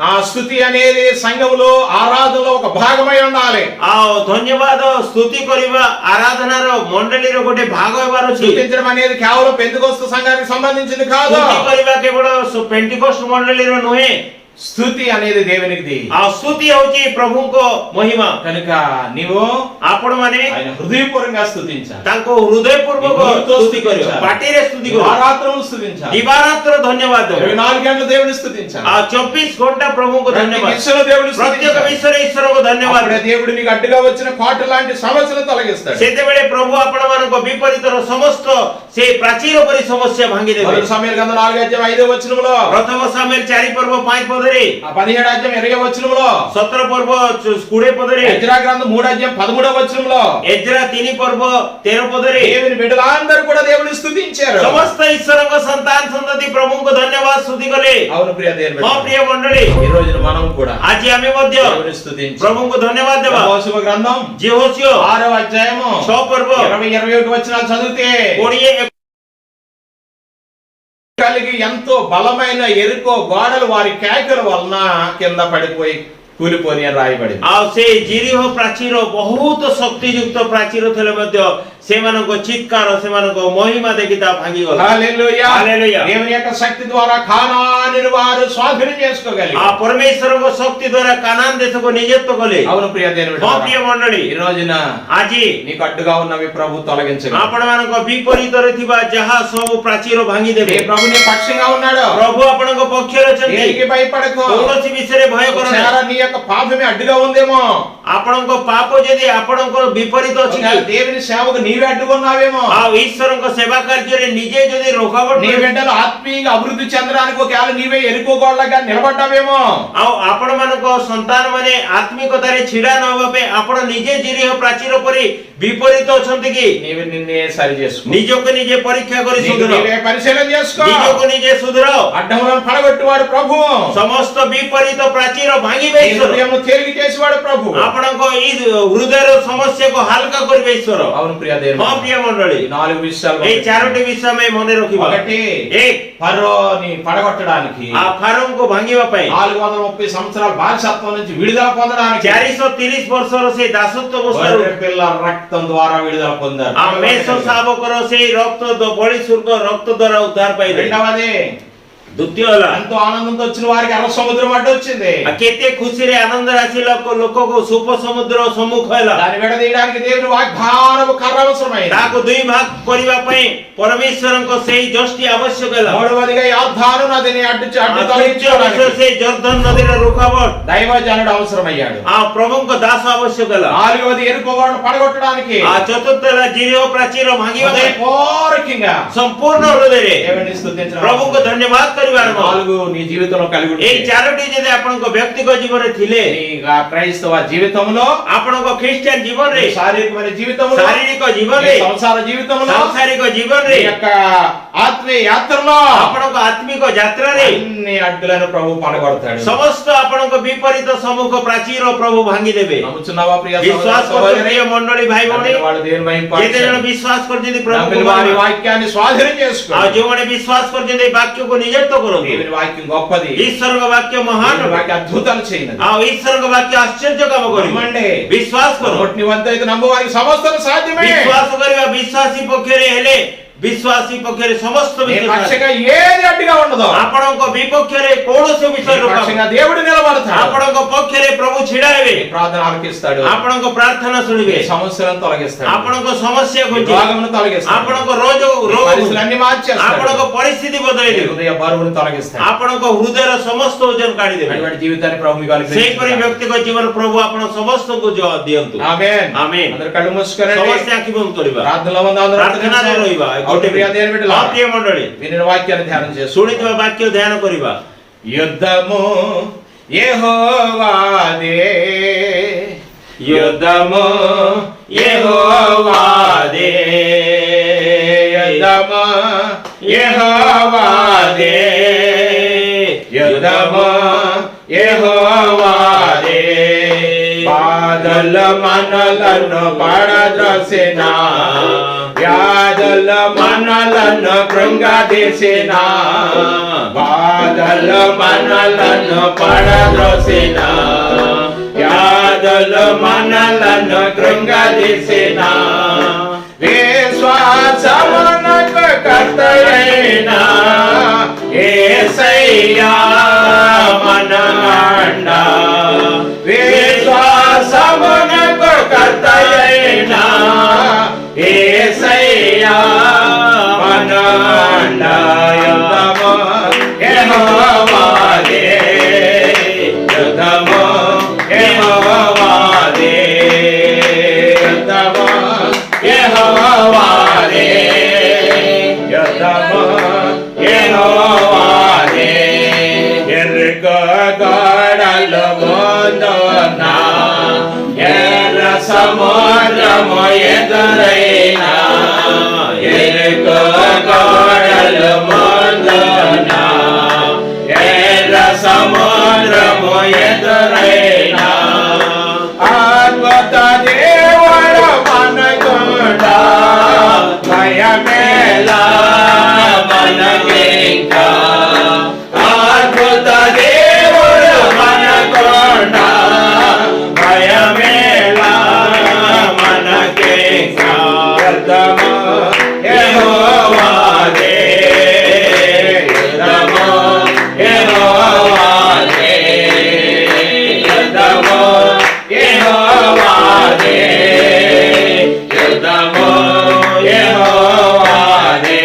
ఆ స్తుతి అనేది సంఘములో ఆరాధనలో ఒక భాగమై ఉండాలి. ଆଉ ଧନ୍ୟବାଦ ସ୍ତୁତି କରିବା ଆରାଧନାର ମଣ୍ଡଳୀର ଗୋଟେ ଭାଗ ହେବାର ଅଛି। స్తుతించడం అనేది కేవలం పెంతెకొస్తు సంఘానికి సంబంధించింది కాదు. ସ୍ତୁତି କରିବା କେବଳ ପେଣ୍ଟିକୋଷ୍ଟ ମଣ୍ଡଳୀର ନୁହେଁ, స్తుతి అనేది దేవునికి. ଆଉ ସ୍ତୁତି ହଉଛି ପ୍ରଭୁଙ୍କ ମହିମା। కనుక నీవు ଆପଣ ମାନେ ఆయన హృదయపూర్వకంగా స్తుతించాలి, ତାଙ୍କୁ ହୃଦୟପୂର୍ବକ ନୋଟିతో ସ୍ତୁତି କରିବ, స్తుతించాలి, ପାଟିରେ ସ୍ତୁତି କରିବ, ఆరాధనలో స్తుతించాలి, ଦିବାରାତ୍ର ଧନ୍ୟବାଦ ଦେବ, 24 గంటలు దేవుని స్తుతించాలి, ଆଉ 24 ଘଣ୍ଟା ପ୍ରଭୁଙ୍କୁ ప్రతి ଧନ୍ୟବାଦ, విషయంలో దేవుని ପ୍ରତ୍ୟେକ స్తుతించాలి. ବିଷୟରେ ଈଶ୍ୱରଙ୍କୁ ଧନ୍ୟବାଦ। అప్పుడే దేవుడు నీకు అడ్డుగా వచ్చిన కోట లాంటి సమస్యను తొలగిస్తాడు. ସେତେବେଳେ ପ୍ରଭୁ ଆପଣମାନଙ୍କ ବିପରୀତର ସମସ୍ତ ସେ ପ୍ରାଚୀର ପରି ସମସ୍ୟା ଭାଙ୍ଗିଦେବେ। మొదటి సమూయేలు గ్రంథం 4వ అధ్యాయం 5వ వచనంలో, ପ୍ରଥମ ସାମୁଏଲ 4 ପର୍ବ 5 ପଦରେ, 17వ అధ్యాయం 20వ వచనంలో, 17 పర్ବ 20 పదରେ, ఎజ్రా గ్రంథం 3వ అధ్యాయం 13వ వచనంలో ఎజ్రా 3 పర్ବ 13 పదରେ, దేవుని బిడ్డలందరూ కూడా దేవుని స్తుతించారు. ସମସ୍ତ ଈଶ୍ୱରଙ୍କ ସନ୍ତାନ ସନ୍ତତି ପ୍ରଭୁଙ୍କୁ ଧନ୍ୟବାଦ ସ୍ତୁତି କଲେ। అవును ప్రియ దేవుని ମୋ బిడ్డలారా, ପ୍ରିୟ ମଣ୍ଡଳୀ, ఈ రోజున మనం కూడా ଆଜି ଆମେ ମଧ୍ୟ దేవుని స్తుతించాలి. ପ୍ରଭୁଙ୍କୁ ଧନ୍ୟବାଦ ଦେବା। యెహోషువ గ్రంథం ଯେହୋଶିଓ 6వ అధ్యాయము 6 పర్ବ 20-21 వచనాలు చదివితే, 20 కలిగి ఎంతో బలమైన ఎరుకో గోడలు వారి కేకల వలన కింద పడిపోయి కూలిపోని అని రాయబడింది. ଆଉ ସେ ଜିରିହ ପ୍ରାଚୀର ବହୁତ ଶକ୍ତିଯୁକ୍ତ ପ୍ରାଚୀର ଥିଲେ ମଧ୍ୟ ସେମାନଙ୍କ ଚିତ୍କାର, ସେମାନଙ୍କ ମହିମା ଦେଖି ତା ଭାଙ୍ଗିଗଲା। హల్లెలూయా. హల్లెలూయా। దేవుని యొక్క శక్తి ద్వారా కానానుని వారు స్వాధీనం చేసుకోగలిగారు. ఆ పరమేశ్వరଙ୍କ ଶକ୍ତି ଦ୍ୱାରା କାନାନ ଦେଶକୁ ନିଯୁକ୍ତ କଲେ। అవును ప్రియ దేవుని ମୋ బిడ్డలారా, ପ୍ରିୟ ମଣ୍ଡଳୀ, ఈ రోజున ଆଜି నీకు అడ్డుగా ఉన్నవి ప్రభు తొలగించగలడు. ଆପଣମାନଙ୍କ ବିପରୀତରେ ଥିବା ଯାହା ସବୁ ପ୍ରାଚୀର ଭାଙ୍ଗିଦେବେ। ఏ ప్రభు నీ పక్షంగా ఉన్నాడు. ପ୍ରଭୁ ଆପଣଙ୍କ ପକ୍ଷରେ ଅଛନ୍ତି, దేనికి భయపడకు. କୌଣସି ବିଷୟରେ ଭୟ କର ନାହିଁ। ఒకసారి నీ యొక్క పాపమే అడ్డుగా ఉందేమో, ଆପଣଙ୍କ ପାପ ଯଦି ଆପଣଙ୍କ ବିପରୀତ ଅଛି, ఒకవేళ దేవుని సేవకు నీవే అడ్డుకున్నావేమో, ଆଉ ଈଶ୍ୱରଙ୍କ ସେବା କାର୍ଯ୍ୟରେ ନିଜେ ଯଦି ରୋକାବଟ నీ బిడ్డలు ఆత్మీయంగా అభివృద్ధి చెందడానికి ఒకవేళ నీవే ఎరుకోగోళ్ళగా నిలబడ్డావేమో, ଆଉ ଆପଣମାନଙ୍କ ସନ୍ତାନ ମାନେ ଆତ୍ମିକତାରେ ଛିଡା ନ ହେବା ପାଇଁ ଆପଣ ନିଜେ ଜିରିହ ପ୍ରାଚୀର ପରି ବିପରୀତ ଅଛନ୍ତି କି? నీవే నిన్నే సరి చేసుకో, ନିଜକୁ ନିଜେ ପରୀକ୍ଷା କରି నీకు ସୁଧୁର, నీవే పరిశీలన చేసుకో. ନିଜକୁ ନିଜେ ସୁଧୁର। అడ్డములను పడగొట్టువాడు ప్రభు, ସମସ୍ତ ବିପରୀତ ପ୍ରାଚୀର ଭାଙ୍ଗିବେ నీ ଈଶ୍ୱର। హృదయమును తేలిక చేసేవాడు ప్రభు. ଆପଣଙ୍କ ଏଇ ହୃଦୟର ସମସ୍ୟାକୁ ହାଲକା କରିବେ ଈଶ୍ୱର। అవును ప్రియ దేవుని हाँ प्रिय मंडली ఈ 4 విషయాలు ए चारोटी विषय में मने रखिबा ఒకటి एक ఫరోని పడగొట్టడానికి आ फारम को भांगिबा पई 430 సంవత్సరాల బానిసత్వం నుంచి విడుదల పొందడానికి 430 वर्षर से दासत्व अवस्था గొర్రె పిల్ల రక్తం ద్వారా విడుదల పొందారు आ मेसो शावकर से रक्त बलि शुल्क रक्त द्वारा उद्धार पाइले రెండవది द्वितीय वाला ఎంతో ఆనందంతో వచ్చిన వారికి ఎర్ర సముద్రం అడ్డు వచ్చింది केते खुशी रे आनंद राशि लोक को सुप समुद्र सम्मुख होला దాన్ని విడదీయడానికి దేవుని వాగ్దానము కర్ర అవసరమైంది ताको दुई भाग करिबा पई परमेश्वर को सेही जष्टि आवश्यक होला మూడవదిగా యార్దాను నదిని అడ్డు तृतीय తొలగించడానికి विषय से जर्दन नदी रे रुकावट దైవజనుడు అవసరమయ్యాడు आ प्रभु को दास आवश्यक होला నాలుగవది ఎరుకో గోడను పడగొట్టడానికి आ चतुर्थ वाला जिरो प्राचीर भांगिबा पई హృదయపూర్వకంగా संपूर्ण हृदय रे దేవుని స్తుతించడం प्रभु को धन्यवाद करिबार నాలుగు నీ జీవితంలో కలిగి ఉంటే ए चारोटी जदि आपन को व्यक्तिगत जीवन रे थिले నీ క్రైస్తవ జీవితంలో आपन को क्रिश्चियन जीवन रे శారీరకమైన జీవితంలో शारीरिक जीवन నీ रे సంసార జీవితంలో सांसारिक जीवन నీ रे యొక్క ఆత్మీయ యాత్రలో आपन को आत्मिक यात्रा रे అన్ని అడ్డులను ప్రభు పడగొడతాడు समस्त आपन को विपरीत सम्मुख प्राचीर प्रभु भांगी देबे నమ్ముచున్నావా ప్రియ विश्वास करते प्रिय मंडली भाई भौणी వాళ్ళు దేవుని जेते जण विश्वास करते प्रभु को వారి వాక్యాన్ని స్వాధీనం आ చేసుకో जो माने विश्वास करते वाक्य को निजत्व करो దేవుని వాక్యం గొప్పది ईश्वर का वाक्य महान దేవుని వాక్యం అద్భుతాలు చేయనది आ ईश्वर का वाक्य आश्चर्य काम करो నమ్మండి विश्वास करो నోటిని వంత అయితే నమ్మవారికి సమస్తం సాధ్యమే विश्वास करिवा विश्वासी पक्षरे हेले विश्वासी पक्षरे समस्त నీ विश्वास పక్షంగా ఏది అడ్డుగా ఉండదు आपणको विपक्षरे कोनोसी विषय నీ रुका పక్షంగా దేవుడు నిలబడతాడు आपणको पक्षरे प्रभु छिड़ावे నీ ప్రార్థన ఆలకిస్తాడు आपणको प्रार्थना నీ सुनिबे సమస్యలను తొలగిస్తాడు आपणको समस्या నీ गुंजी రోగమును తొలగిస్తాడు आपणको నీ रोग పరిస్థితులన్నీ మార్చేస్తాడు आपणको परिस्थिति నీ बदलाई देबे హృదయ బరువును తొలగిస్తాడు आपणको हृदय समस्त ओजन काढी देबे అటువంటి జీవితాన్ని ప్రభు మీకు सेही परि అనుగ్రహించుగాక. व्यक्तिगत जीवन प्रभु आपण समस्त को जवाब दियंतु ఆమేన్ ఆమేన్. అందరూ కళ్ళు మూసుకోనండి समस्या आखि बंद करिबा ప్రార్థనలో ఉందాం అందరూ प्रार्थना रे रहिबा ఒకటి ప్రియ దేవుని బిడ్డలారా, प्रिय मंडळी వినిన వాక్యాన్ని ధ్యానం చేసుకోండి. सुनितवा वाक्य ध्यान करिबा యుద్ధము యెహోవాదే యుద్ధము యెహోవాదే యుద్ధము యెహోవాదే యుద్ధము యెహోవాదే బాదల మనలను పడద్రోసిన వ్యాధుల మనలను కృంగదీసిన బాధల మనలను పడద్రోసిన వ్యాధుల మనలను కృంగదీసిన విశ్వాసమునకు కర్తయైన యేసయ్యా మన అండ విశ్వాసమునకు కర్తయైన యేసయ్యా మన అండ యుద్ధము యెహోవాదే యుద్ధము యెహోవాదే యుద్ధము యెహోవాదే యుద్ధము యెహోవాదే ఎర్రగ గోడలు ముందున ఎర్ర సముద్రము ఎదురైన ఎర్రగ గోడలు ముందున ఎర్ర సముద్రము ఎదురైన అద్భుత దేవుడు మనకుండా భయమేలా మనకింకా అద్భుత దేవుడు మనకుండా భయమేలా మనకింకా యుద్ధము యెహోవాదే యుద్ధము యెహోవాదే యుద్ధము యెహోవాదే యుద్ధము యెహోవాదే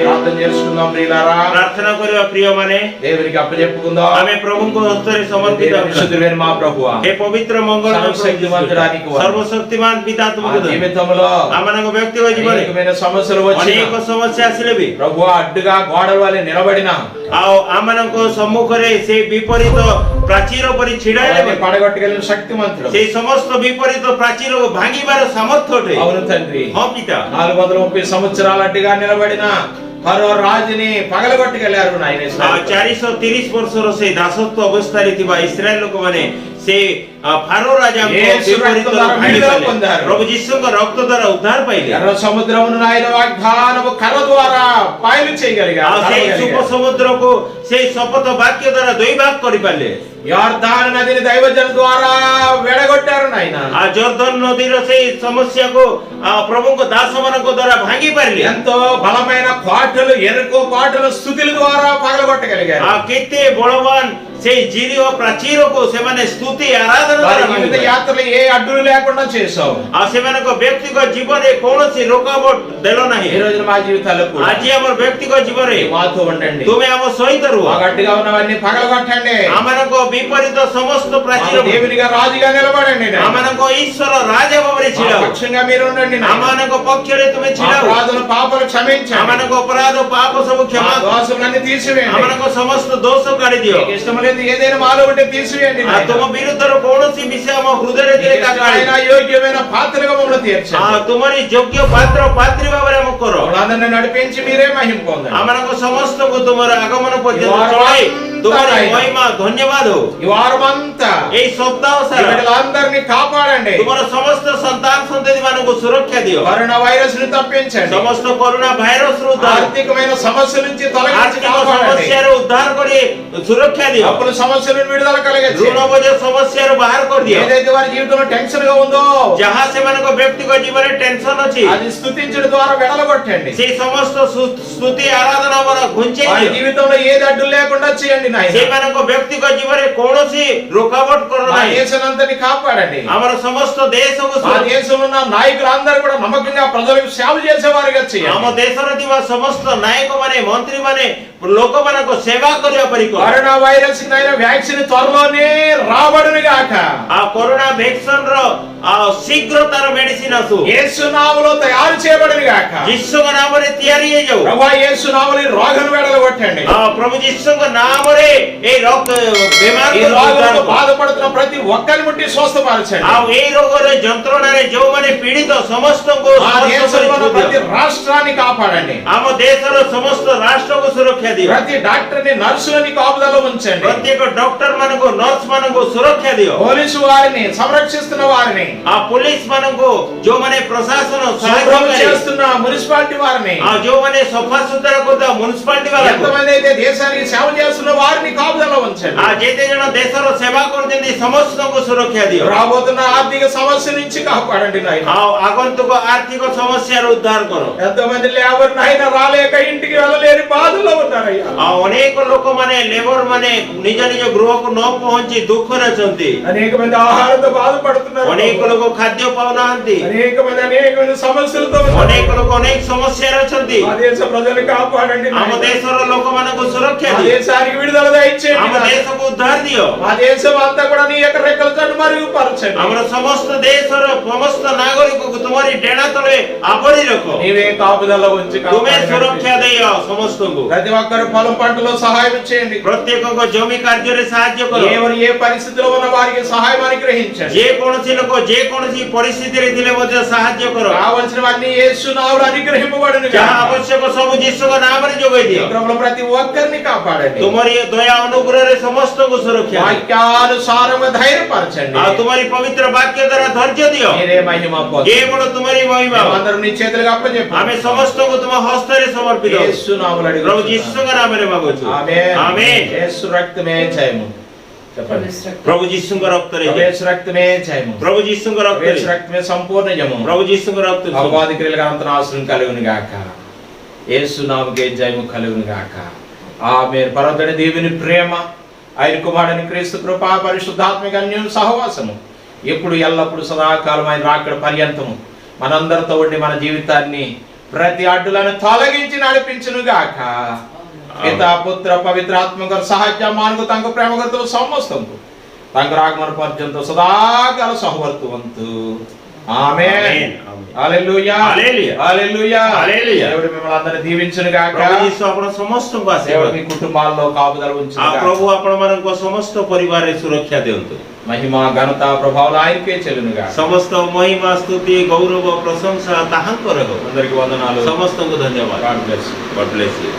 ప్రార్థన చేసుకుందాం ప్రియులారా प्रार्थना करिबा प्रिय माने దేవునికి అప్పచెప్పుకుందాం आमे प्रभु को हस्ତରେ समर्पित పరిశుద్ధుడైన మా ప్రభువా हे पवित्र मंगल सर्वशक्तिमंతుడానికి వందనాలు. सर्वशक्तिमान पिता ఆ तुमको జీవితంలో आमनको व्यक्तिगत जीवन అనేకమైన సమస్యలు వచ్చిన अनेक समस्या आसिले भी ప్రభువా అడ్డుగా గోడల వలె నిలబడిన आओ आमनको सम्मुखरे से विपरीत प्राचीर परि छिडाइले వారిని పడగొట్టగలిగిన శక్తిమంతుడు से समस्त विपरीत प्राचीर को भांगिबार सामर्थ्य अटे అవును తండ్రి हाँ पिता 430 సంవత్సరాల అడ్డుగా నిలబడిన ఫరో రాజుని పగలగొట్టగలిగారు నాయన आ 430 वर्षर से दासत्व अवस्था रे थिबा इस्राएल लोक माने से फारो राजा को యేసు विपरीत రక్తం ద్వారా भांगी విడుదల पाइले। పొందారు। प्रभु यीशु को रक्त द्वारा उद्धार पाइले। ఎర్ర సముద్రమును ఆయన వాగ్దానము కర్ర ద్వారా పాయలు చేయగలిగారు आ से सुप समुद्र को से शपथ वाक्य द्वारा दुई भाग करि पाले। యొర్దాను నదిని దైవజనుల ద్వారా వెడగొట్టారు నాయన आ जॉर्डन नदी रो से समस्या को प्रभु को दास मानको द्वारा भांगी पारले। ఎంతో బలమైన కోటలు ఎరుకో కోటలు స్తుతుల ద్వారా పగలగొట్టగలిగారు आ केते बलवान से जीरी और प्राचीर को से माने स्तुति आराधना వారి द्वारा జీవిత भांगी యాత్రలు ఏ అడ్డులు లేకుండా చేశావు आ से मानको व्यक्तिगत जीवन रे कोनोसी रुकावट देलो ఈ नाही। రోజున మా జీవితాల్లో కూడా आज हमर व्यक्तिगत जीवन रे మాతో ఉండండి तुमे हम सहित रुह। ఆ గట్టిగా ఉన్నవన్నీ పగలగొట్టండి आमनको विपरीत समस्त మాకు प्राचीर దేవునిగా రాజుగా నిలబడండి నాయన. आमनको ईश्वर राजा भाବରେ మా छिड़ाओ। పక్షంగా మీరు ఉండండి నాయన. आमनको पक्ष रे तुमे మా छिड़ाओ। అపరాధులు పాపాలు క్షమించండి आमनको अपराध पाप सब మా क्षमा దోషములన్నీ తీసివేయండి आमनको समस्त दोष काढी दियो। మీకు ఇష్టం లేదు ఏదైనా మాలో ఉంటే తీసివేయండి आ నాయన. तुम विरुद्ध रो कोनोसी विषय हम हृदय रे మీకు ఇష్టమైన యోగ్యమైన పాత్రగా మమ్మల్ని తీర్చండి आ तुम्हारी योग्य पात्र पात्री भाବରେ हम करो। మమ్మల్ని నడిపించి మీరే మహిమ పొందండి आमनको समस्त को तुम्हारा आगमन पर्यंत चढ़ाई तुम्हारी महिमा धन्यवाद हो। ఈ వారమంతా ए सप्ताह ఈ सारा బిడ్డలందరినీ కాపాడండి तुम्हारा समस्त संतान संतति मानको सुरक्षा दियो। కరోనా వైరస్ ని తప్పించండి समस्त कोरोना भाइरस रो उद्धार ఆర్థికమైన సమస్యల నుంచి తొలగించి आर्थिक కాపాడండి समस्या रो उद्धार करी सुरक्षा दियो। అప్పుల సమస్యల నుండి విడుదల కలిగించండి ऋण बोझ समस्या रो बाहर कर दियो। ఏదైతే వారి జీవితంలో టెన్షన్ గా ఉందో जहां से मानको व्यक्तिगत जीवन रे टेंशन अछि అది స్తుతించడం ద్వారా వెడలగొట్టండి से समस्त स्तुति आराधना हमरा घुंचे వారి दियो। జీవితంలో ఏది అడ్డు లేకుండా చేయండి నాయన से मानको व्यक्तिगत जीवन रे कोनोसी रुकावट करो మా नाही। దేశానంతని కాపాడండి हमारा समस्त देश को మా దేశంలో ఉన్న నాయకులందరూ కూడా నమ్మకంగా ప్రజలకు సేవ చేసేవారుగా आम చేయండి देश रे थिबा समस्त नायक माने मंत्री माने लोक मानको सेवा करिया परि को కరోనా వైరస్ కి నైనా వ్యాక్సిన్ త్వరలోనే రాబడును గాక आ कोरोना वैक्सीन रो शीघ्र तार मेडिसिन आसु యేసు నామములో తయారు చేయబడును గాక यीशु के नाम रे तैयारी हे जाऊ। ప్రభువా యేసు నామములో ఈ రోగం వెడలగొట్టండి प्रभु यीशु के नाम रे ए रोग बीमार ఈ को రోగంతో उद्धार को బాధపడుతున్న ప్రతి ఒక్కరిని ముట్టి స్వస్థపరచండి आ ए रोग रे जंत्रणा रे जो माने पीड़ित समस्त को మా దేశంలో ఉన్న ప్రతి రాష్ట్రాన్ని కాపాడండి आम देश रो समस्त राष्ट्र को सुरक्षा दियो। ప్రతి డాక్టర్ని నర్సులని కాపుదలలో ఉంచండి प्रत्येक डॉक्टर मानको नर्स मानको सुरक्षा दियो। పోలీసు వారిని సంరక్షిస్తున్న వారిని आ पुलिस मानको जो माने प्रशासन శుభ్రం सहायता చేస్తున్న మున్సిపాలిటీ వారిని आ जो माने सफा सुथरा करता म्युनिसिपालिटी वाला को ఎంతమంది అయితే దేశానికి సేవ చేస్తున్న వారిని కాపుదలలో ఉంచండి आ जेते जण देशर सेवा करते समस्त को सुरक्षा दियो। రాబోతున్న ఆర్థిక సమస్య నుంచి కాపాడండి నాయన आ आगंतुक आर्थिक समस्या उद्धार करो। ఎంతమంది లేబర్ నాయన రాలేక ఇంటికి వెళ్ళలేని బాధలో ఉన్నారయ్యా आ अनेक लोक माने लेबर माने निज निज गृह को न पहुंची दुख रे चंती। అనేక మంది ఆహారంతో బాధపడుతున్నారు अनेक लोक खाद्य पाउनांती। అనేకమైన సమస్యలతో ఉన్నారు. अनेक लोक अनेक समस्या रे चंती। ఆ దేశ ప్రజలు కాపాడండి आम నాయన. देशर लोक मानको सुरक्षा ఆ दियो। దేశానికి విడుదల దయచేయండి आम నాయన. देश को उद्धार दियो। ఆ దేశం అంతా కూడా నీ యొక్క రెక్కల చాటు మరుగుపరచండి हमर समस्त देशर समस्त नागरिक को तुम्हारी डेणा तले आवरी रखो। నీవే కాపుదల ఉంచి तुम्हें కాపాడండి. सुरक्षा दियो समस्त को। ప్రతి ఒక్కరు పొలం పంటలో సహాయం చేయండి प्रत्येक को जमी कार्य रे साहाय्य करो। ఎవరు ఏ పరిస్థితిలో ఉన్న వారికి సహాయం అనుగ్రహించండి जे कोनसी लोक जे कोनसी परिस्थिति रे थिले मध्य साहाय्य करो। కావలసినవన్నీ యేసు నామములో అనుగ్రహింపబడును जहाँ आवश्यक सब यीशु का नाम रे जोगे दियो। ప్రభువుల ప్రతి ఒక్కరిని కాపాడండి तुम्हारी दया अनुग्रह रे समस्त को सुरक्षा दियो। వాక్యానుసారంగా ధైర్యపరచండి आ तुम्हारी पवित्र वाक्य द्वारा धैर्य दियो। మీరే మహిమ పొందండి ये बड़ो तुम्हारी महिमा। అందరం నీ చేతులకు అప్పచెప్పు हमें समस्त को तुम हस्त रे समर्पित हो। యేసు నామములో प्रभु అడుగుతున్నాను. यीशु का नाम रे मांगो छु। ఆమేన్ ఆమేన్। యేసు రక్తమే జయము చెప్పండి प्रभु यीशु का रक्त रे యేసు రక్తమే జయము प्रभु यीशु का रक्त యేసు रे రక్తమే సంపూర్ణ జయము प्रभु यीशु का रक्त అపవాది క్రియలకు అంతనాశనం కలుగును గాక యేసు నామముకే జయము కలుగును గాక ఆమేన్ పరమతండ్రి దేవుని ప్రేమ ఆయన కుమారుని క్రీస్తు కృప పరిశుద్ధాత్మిక అన్యోన్య సహవాసము ఎప్పుడు ఎల్లప్పుడు సదాకాలం ఆయన రాకడ పర్యంతము మనందరితో ఉండి మన జీవితాన్ని ప్రతి అడ్డులను తొలగించి నడిపించును గాక పితా పుత్ర పవిత్రాత్మ గారి సహాయ మానకు తంక ప్రేమ గతో సమస్తంకు తంక రాగమన పర్యంత సదాకాల సహవర్తువంతు ఆమేన్ ఆమేన్. హల్లెలూయా హల్లెలూయా. హల్లెలూయా హల్లెలూయా. దేవుడు మిమ్మల్ని అందరిని దీవించును గాక प्रभु यीशु आपण समस्त को దేవుడు आशीर्वाद। మీ కుటుంబాల్లో కాపుదల ఉంచును आ గాక प्रभु आपण मानन को समस्त परिवार रे सुरक्षा देंतु। మహిమ ఘనత ప్రభావాలు ఆయనకే చెల్లును గాక समस्त महिमा स्तुति गौरव प्रशंसा ताहां करे हो। అందరికి వందనాలు समस्त को धन्यवाद। God bless you. God bless you.